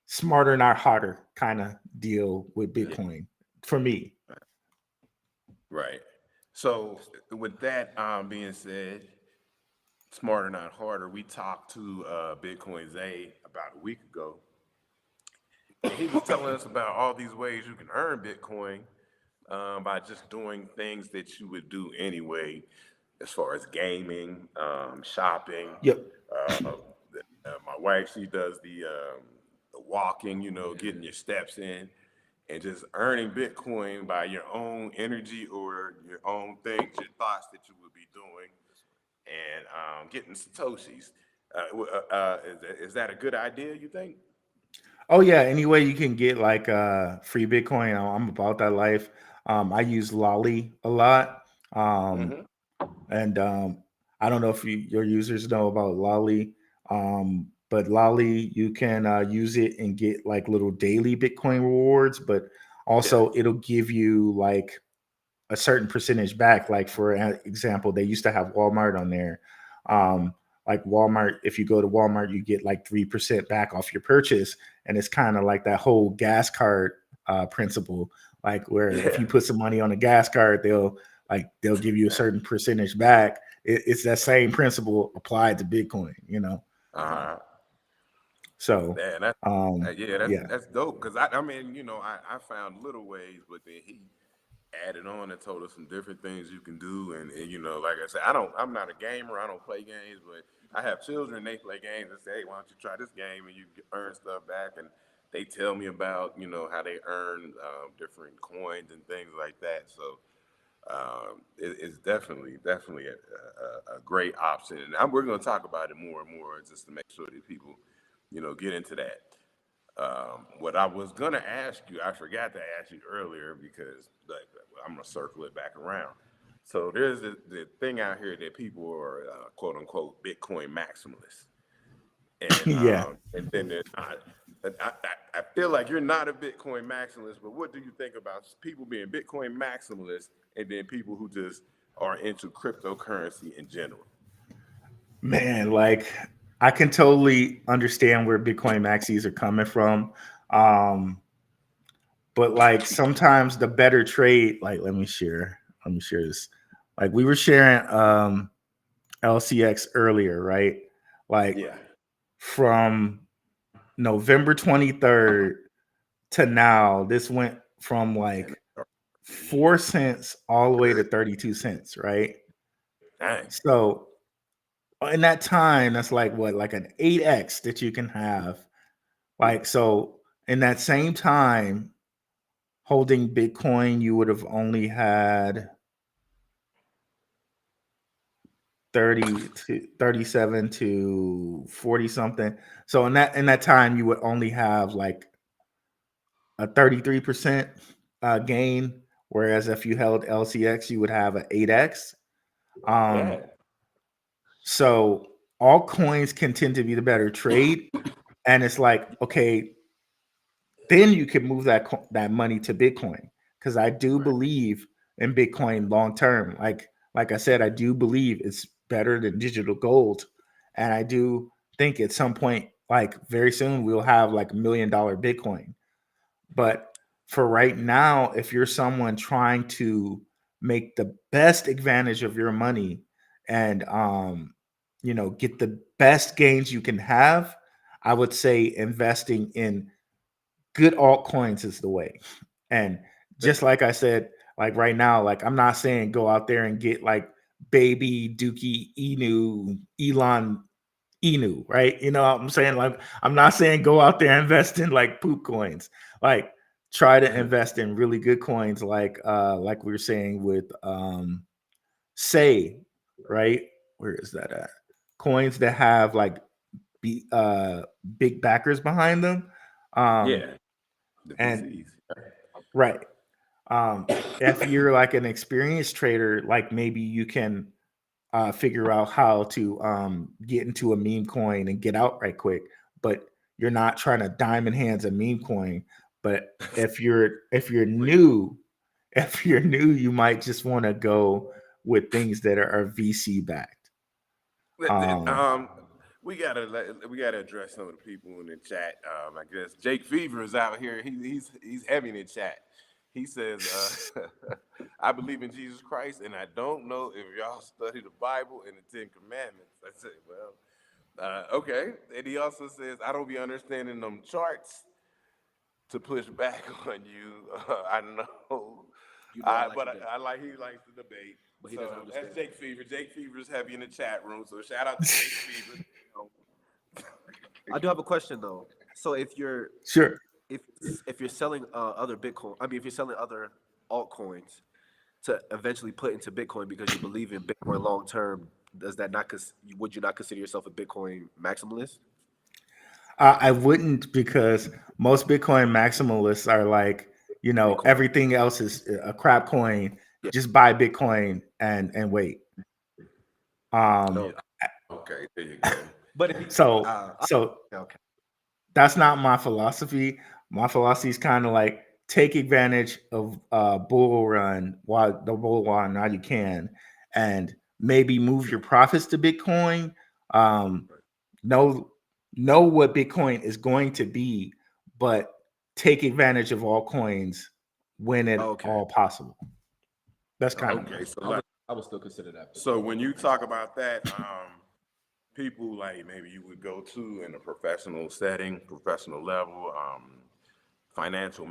smarter, not harder kind of deal with Yeah. Bitcoin for me. Right. So with that being said, smarter not harder. We talked to Bitcoin Zay about a week ago, and he was telling us about all these ways you can earn Bitcoin by just doing things that you would do anyway. as far as gaming, shopping. Yep. Uh, my wife, she does the walking, getting your steps in, and just earning Bitcoin by your own energy or your own things, your thoughts that you would be doing, and getting satoshis. Is that a good idea? You think? Oh yeah, any way you can get like free Bitcoin, I'm about that life. I use Lolly a lot. Um, Hmm. and I don't know if your users know about Lolly, but Lolly, you can use it and get like little daily Bitcoin rewards, but Yeah. also it'll give you like a certain percentage back. Like for example, they used to have Walmart on there. Like Walmart, if you go to Walmart, you get like 3% back off your purchase, and it's kind of like that whole gas card principle. Like where if Yeah. you put some money on a gas card, they'll give you a certain percentage back. It's that same principle applied to Bitcoin, you know. Uh, So, yeah, that's yeah, that's yeah, that's dope. Cause I mean, I found little ways, but then he added on and told us some different things you can do. And like I said, I'm not a gamer. I don't play games, but I have children. They play games and say, hey, why don't you try this game and you earn stuff back? And they tell me about how they earn different coins and things like that. So it's definitely a great option, and we're going to talk about it more and more just to make sure that people, get into that. What I was going to ask you, I forgot to ask you earlier because like, I'm going to circle it back around. So there's the thing out here that people are quote unquote Bitcoin maximalists, and yeah. then there's not. I feel like you're not a Bitcoin maximalist, but what do you think about people being Bitcoin maximalists and then people who just are into cryptocurrency in general? Man, like I can totally understand where Bitcoin maxis are coming from. Um, but like sometimes the better trade, like let me share this. Like we were sharing LCX earlier, right? Like Yeah. from November 23rd to now, this went from And like a 4 year. cents all the way to 32 cents, right? Dang. So in that time, that's like what, like an 8x that you can have. Like, so in that same time, holding Bitcoin, you would have only had 30 to 37 to 40 something. So in that time, you would only have like a 33% gain. Whereas if you held LCX, you would have an 8x. Um, Yeah. so all coins can tend to be the better trade. And it's like, okay, then you can move that money to Bitcoin because I do Right. believe in Bitcoin long term. Like I said, I do believe it's better than digital gold, and I do think at some point, like very soon, we'll have like $1 million Bitcoin. But for right now, if you're someone trying to make the best advantage of your money and get the best gains you can have, I would say investing in good altcoins is the way. And just like I said, like right now, like I'm not saying go out there and get like baby Dookie Elon Inu, right? You know what I'm saying? Like I'm not saying go out there and invest in like poop coins. Like try to invest in really good coins like we were saying with say, right? Where is that at? Coins that have like big backers behind them. Um Yeah. The and VCs. right. If you're like an experienced trader, like maybe you can figure out how to get into a meme coin and get out right quick. But you're not trying to diamond hands a meme coin. But if you're new, if you're new, you might just want to go with things that are VC backed. Um, We gotta address some of the people in the chat. I guess Jake Fever is out here. He's heavy in the chat. He says, "I believe in Jesus Christ, and I don't know if y'all study the Bible and the Ten Commandments." I said, "Well, okay." And he also says, "I don't be understanding them charts to push back on you." I know, You know I like but to debate. he likes to debate. but he doesn't So understand. that's Jake Fever. Jake Fever's heavy in the chat room. So shout out to Jake Fever. I do have a question though. So Sure. if if you're selling other Bitcoin, I mean, if you're selling other altcoins to eventually put into Bitcoin because you believe in Bitcoin long term, does that not? Would you not consider yourself a Bitcoin maximalist? I wouldn't, because most Bitcoin maximalists are like, Bitcoin. everything else is a crap coin. Yeah. Just buy Bitcoin and wait. No. Um, Okay, there you go. But if he, so so okay. that's not my philosophy. My philosophy is kind of like take advantage of bull run while the bull run now you can, and maybe move your profits to Bitcoin. Um, know know what Bitcoin is going to be, but take advantage of all coins when it Okay. all possible. That's kind of Okay, so I would still consider that. so when you talk about that, people like maybe you would go to in a professional setting, professional level, financial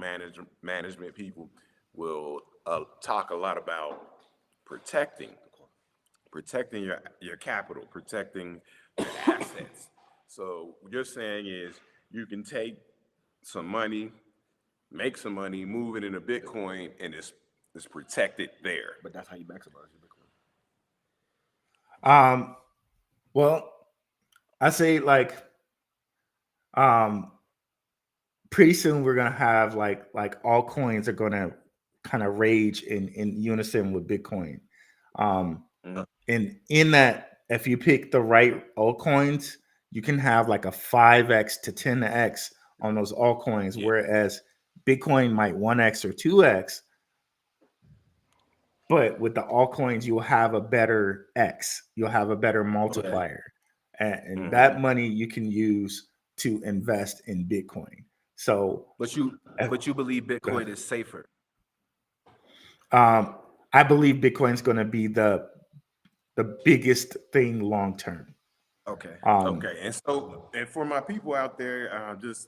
management people will talk a lot about protecting, protecting your capital, protecting your assets. So what you're saying is you can take some money, make some money, move it into Bitcoin, and it's protected there. But that's how you maximize your Bitcoin. well, I say like um pretty soon we're gonna have like all coins are gonna kind of rage in unison with Bitcoin. Um, Mhm. and in that, if you pick the right altcoins, you can have like a 5x to 10x on those altcoins, Yeah. whereas Bitcoin might 1x or 2x. But with the altcoins, you'll have a better X, you'll have a better Okay. multiplier, and Hmm. that money you can use to invest in Bitcoin. So if- But you believe go Bitcoin ahead. is safer. Um, I believe Bitcoin's going to be the biggest thing long term. Okay. Um, Okay, and so and for my people out there, just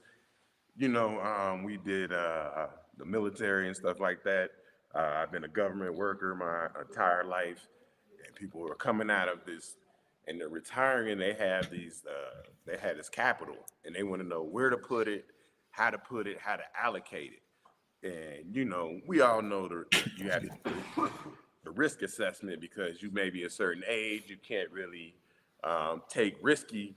we did the military and stuff like that. I've been a government worker my entire life, and people are coming out of this, and they're retiring, and they had this capital, and they want to know where to put it, how to allocate it. And we all know you have to do the risk assessment because you may be a certain age, you can't really take risky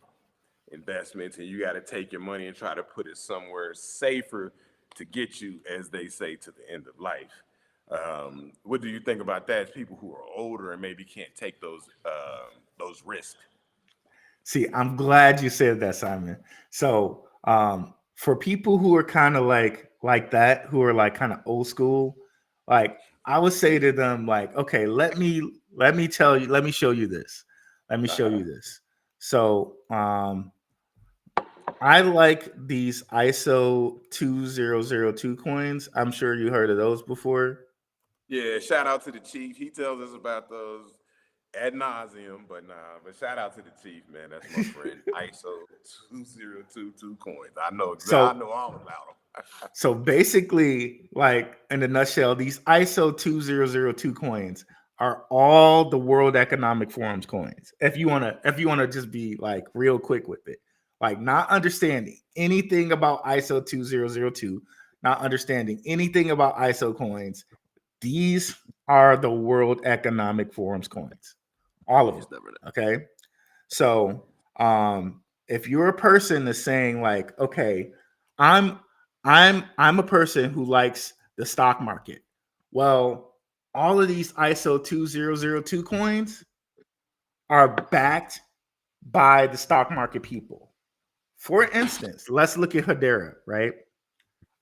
investments, and you got to take your money and try to put it somewhere safer to get you, as they say, to the end of life. What do you think about that? As people who are older and maybe can't take those risks. See, I'm glad you said that, Simon. So, for people who are kind of like that, who are like kind of old school, like I would say to them, like, okay, let me tell you, let me show you this. Let me show you this. So, I like these ISO 2002 coins. I'm sure you heard of those before. Yeah, shout out to the chief. He tells us about those ad nauseum, but nah. But shout out to the chief, man. That's my friend. ISO 2022 coins. I So know all about them. So basically, like in a nutshell, these ISO 2002 coins are all the World Economic Forum's coins. If you wanna just be like real quick with it, like not understanding anything about ISO 2002, not understanding anything about ISO coins, these are the World Economic Forum's coins. All of them. He's never that. Okay. So if you're a person that's saying like, okay, I'm I'm a person who likes the stock market. Well, all of these ISO 2002 coins are backed by the stock market people. For instance, let's look at Hedera, right?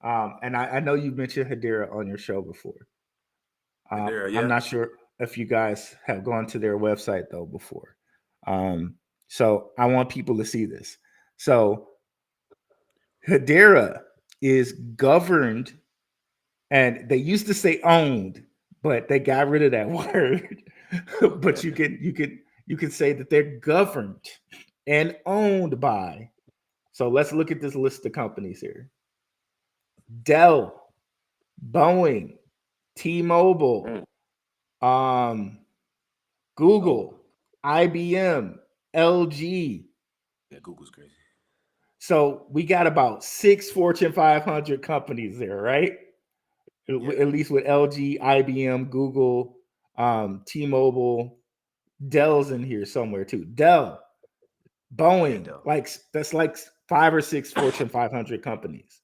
And I know you mentioned Hedera on your show before. There, I'm yeah. not sure if you guys have gone to their website though before. Um, so I want people to see this. So Hedera is governed, and they used to say owned, but they got rid of that word. But Okay. you can say that they're governed and owned by. So let's look at this list of companies here: Dell, Boeing, Mm. T-Mobile, um, Oh, Google, IBM, LG. yeah, Google's crazy. So we got about six Fortune 500 companies there, right? Yeah, At least with LG, IBM, Google, T-Mobile, Dell's in here somewhere too. Dell, yeah, Boeing, Dell. like that's like five or six Fortune 500 companies.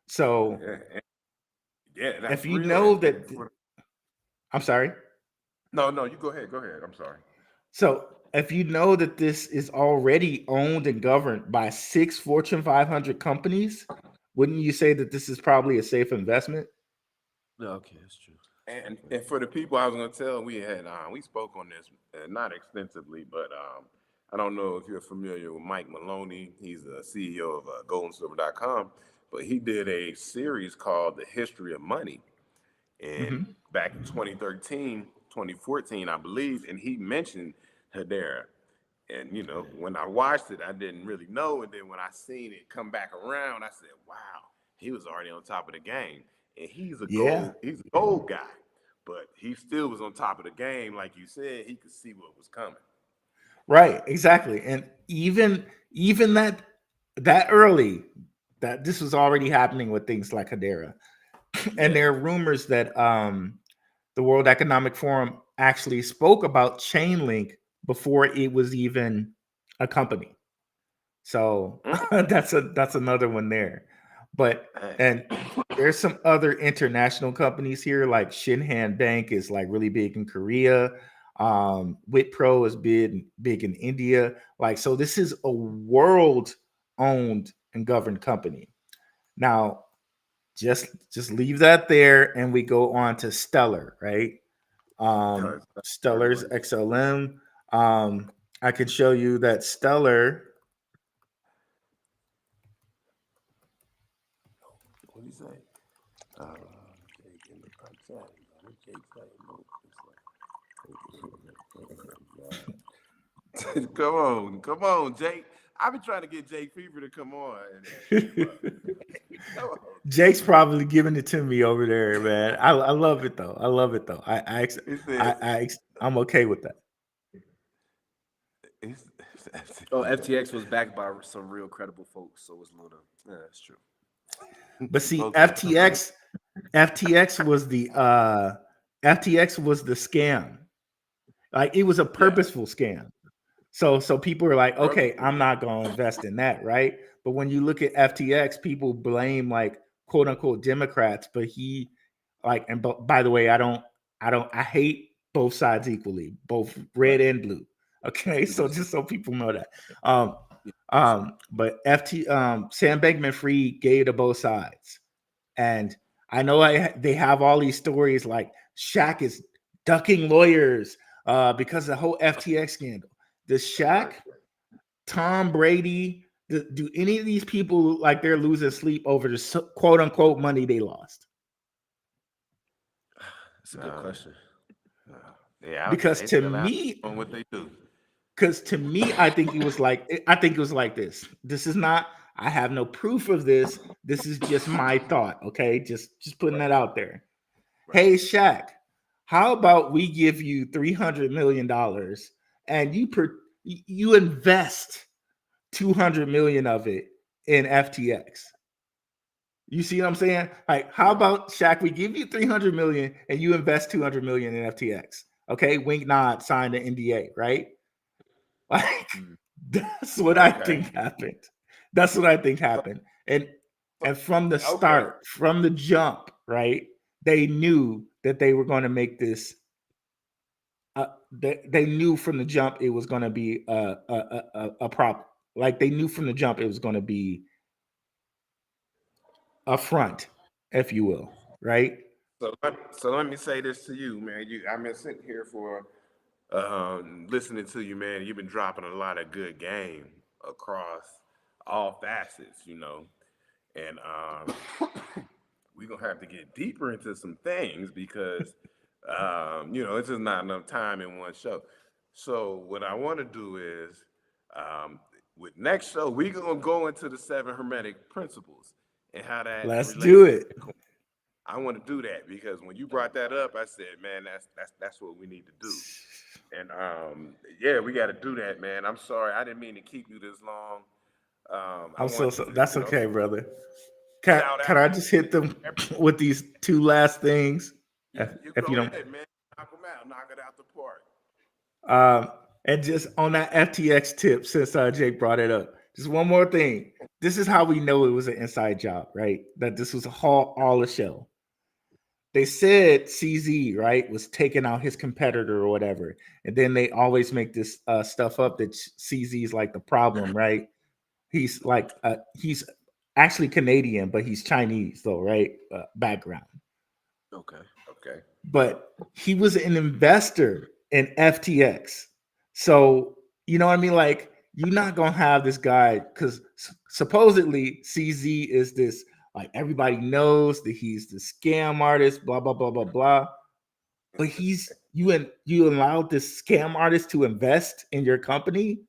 So Yeah, yeah, if that's you real. know And that, for, I'm sorry. no, no, you go ahead. Go ahead. I'm sorry. So if you know that this is already owned and governed by six Fortune 500 companies, wouldn't you say that this is probably a safe investment? No, okay, that's true. And for the people I was gonna tell, we spoke on this not extensively, but I don't know if you're familiar with Mike Maloney. He's the CEO of GoldandSilver.com, but he did a series called The History of Money, and Hmm. back in 2013, 2014, I believe, and he mentioned Hedera. And when I watched it, I didn't really know, and then when I seen it come back around, I said, "Wow, he was already on top of the game." And Yeah. he's a gold guy, but he still was on top of the game. Like you said, he could see what was coming. Right, exactly. And even that early, that this was already happening with things like Hedera. And Yeah. there are rumors that the World Economic Forum actually spoke about Chainlink before it was even a company. So Mm. that's another one there. But and there's some other international companies here, like Shinhan Bank is like really big in Korea. Wipro is big in India. Like, so this is a world owned and governed company. Now, just leave that there and we go on to Stellar, right? Heard of Stellar's it. XLM. I could show you that Stellar. What do you say? Uh, Jake in the chat. Jake say, come on, Jake. I've been trying to get Jake Fever to come on and keep up. Come on, Jake's probably giving it to me over there, man. I love it though. I love it though. he says, I'm okay with that. he's, Oh, FTX was backed by some real credible folks, so was Luna. Yeah, that's true. But see, okay. FTX was the FTX was the scam. Like, it was a Yeah. purposeful scam. So people are like, okay, Purposely. I'm not gonna invest in that, right? But when you look at FTX, people blame like quote unquote Democrats, but he like, and by the way, I hate both sides equally, both red Right. and blue. Okay, We do so the same. just so people know that. Yeah, same. But Sam Bankman-Fried gave to both sides. And I know they have all these stories like Shaq is ducking lawyers because of the whole FTX scandal. Does Shaq, Right. Tom Brady, do any of these people look like they're losing sleep over the quote unquote money they lost? That's a good Uh, question. yeah, Because they to still out me, on what they do. I think it was like this. This is not. I have no proof of this. This is just my thought. Okay, just putting Right. that out there. Right. Hey Shaq, how about we give you $300 million and you invest 200 million of it in FTX? You see what I'm saying? Like, how Right. about Shaq? We give you 300 million and you invest 200 million in FTX. Okay, wink, nod, sign the NDA, right? Like, Mm. that's what I Okay. think happened. That's what I think So, happened. so, And from the okay. start, from the jump, right? They knew that they were going to make this. They knew from the jump it was going to be a prop. Like, they knew from the jump it was going to be a front, if you will, right? So let me say this to you, man. I've been sitting here for listening to you, man. You've been dropping a lot of good game across all facets, and we're gonna have to get deeper into some things because it's just not enough time in one show. So what I want to do is, with next show, we're gonna go into the seven hermetic principles and how that Let's do relates to it. Bitcoin. I want to do that because when you brought that up, I said, man, that's what we need to do. And yeah, we got to do that, man. I'm sorry, I didn't mean to keep you this long. I I'm so, want so you to, that's okay, brother. Can shout can out. I just hit them with these two last things? You If you go don't, ahead, man. Knock them out. Knock it out the park. and just on that FTX tip, since Jake brought it up, just one more thing. This is how we know it was an inside job, right? That this was all a show. They said CZ, right, was taking out his competitor or whatever, and then they always make this stuff up that CZ is like the problem, right? He's actually Canadian, but he's Chinese though, right? Background. Okay. Okay. But he was an investor in FTX. So, you know what I mean? Like, you're not going to have this guy because supposedly CZ is this, like, everybody knows that he's the scam artist, blah, blah, blah, blah, blah. But you allowed this scam artist to invest in your company.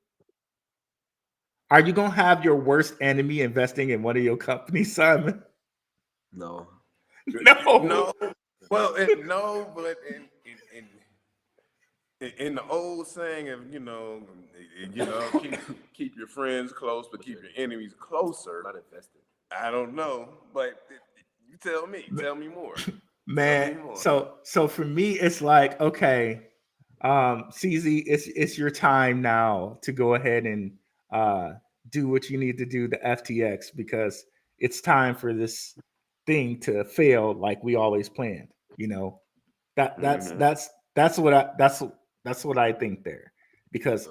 Are you going to have your worst enemy investing in one of your companies, Simon? No. No. No. Well, no, but in the old saying of keep your friends close, but keep your enemies closer. Not invested. I don't know, but you tell me. Tell me more. Tell me Man, more. so for me, it's like, okay, CZ, it's your time now to go ahead and uh do what you need to do to FTX because it's time for this thing to fail like we always planned. You know, that that's Mhm. that's that's what I that's what I think there. Because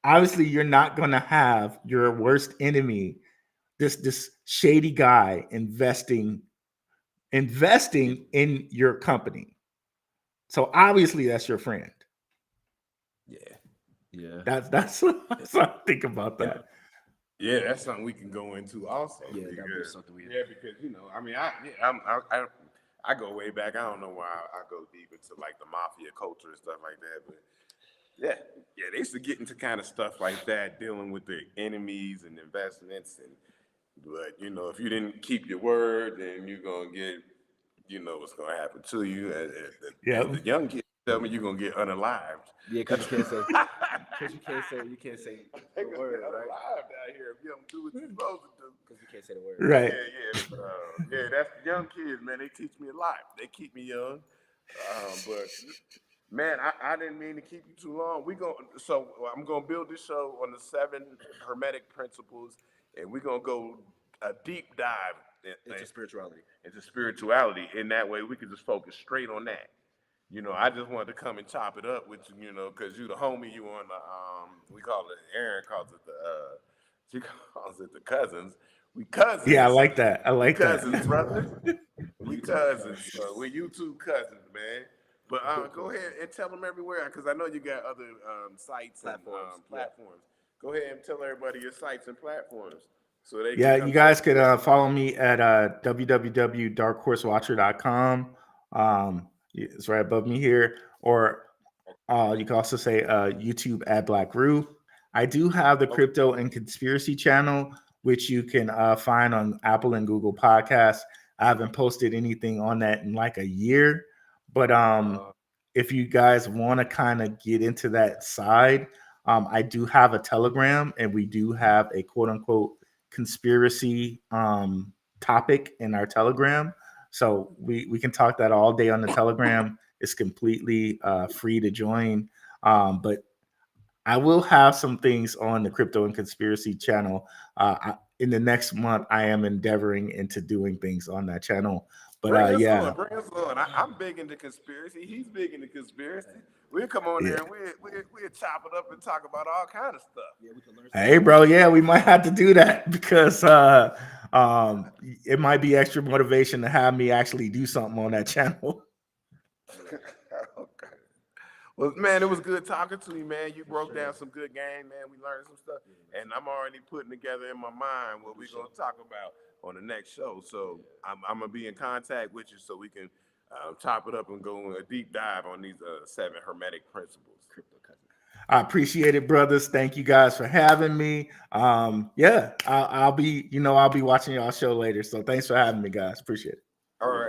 obviously you're not gonna have your worst enemy, this shady guy investing in your company. So obviously that's your friend. Yeah. Yeah. That's that's what I think about And that. yeah, that's something we can go into also. Yeah, that'd be Because, something we. yeah, because I mean, I go way back. I don't know why I go deep into like the mafia culture and stuff like that, but yeah, they used to get into kind of stuff like that, dealing with their enemies and investments, and but if you didn't keep your word, then you're gonna get, what's gonna happen to you. As Yeah. the young kids tell me, you're gonna get unalived. Yeah, because you can't say. Because you can't say They the gonna word, get right? unalived out here if you don't do what you're supposed to do. Because you can't say the word. Right. Yeah. That's the young kids, man. They teach me a lot. They keep me young. But man, I didn't mean to keep you too long. So I'm gonna build this show on the 7 hermetic principles, and we're gonna go a deep dive Into spirituality. into spirituality. In that way, we can just focus straight on that. I just wanted to come and chop it up with you, because you the homie, you on the we call it, Aaron calls it she calls it the cousins. We Yeah, I cousins. like that. I We like that. cousins, brother. We You talk cousins. So we YouTube cousins, man. But go ahead and tell them everywhere, because I know you got other sites Platforms, and yeah. platforms. Go ahead and tell everybody your sites and platforms so they can Yeah, come you check guys could you out. follow me at www.darkhorsewatcher.com. It's right above me here. Or you can also say YouTube at BlacRue. I do have the Okay. Crypto and Conspiracy channel, which you can find on Apple and Google Podcasts. I haven't posted anything on that in like a year, but if you guys want to kind of get into that side, I do have a Telegram, and we do have a quote unquote conspiracy topic in our Telegram. So we can talk that all day on the Telegram. It's completely free to join. But I will have some things on the Crypto and Conspiracy channel. In the next month, I am endeavoring into doing things on that channel. But yeah, Bring us on. I'm big into conspiracy. He's big into conspiracy. We'll come on yeah. there and we'll chop it up and talk about all kind of stuff. Yeah, we can learn. Hey, bro, yeah, we might have to do that because it might be extra motivation to have me actually do something on that channel. Okay. Well, man, it was good talking to you, man. You broke down some good game, man. We learned some stuff, and I'm already putting together in my mind what we're gonna talk about on the next show. So I'm gonna be in contact with you so we can chop it up and go a deep dive on these 7 hermetic principles. Crypto cousin. I appreciate it, brothers. Thank you guys for having me. Yeah, I'll be watching y'all show later. So thanks for having me, guys. Appreciate it. All right.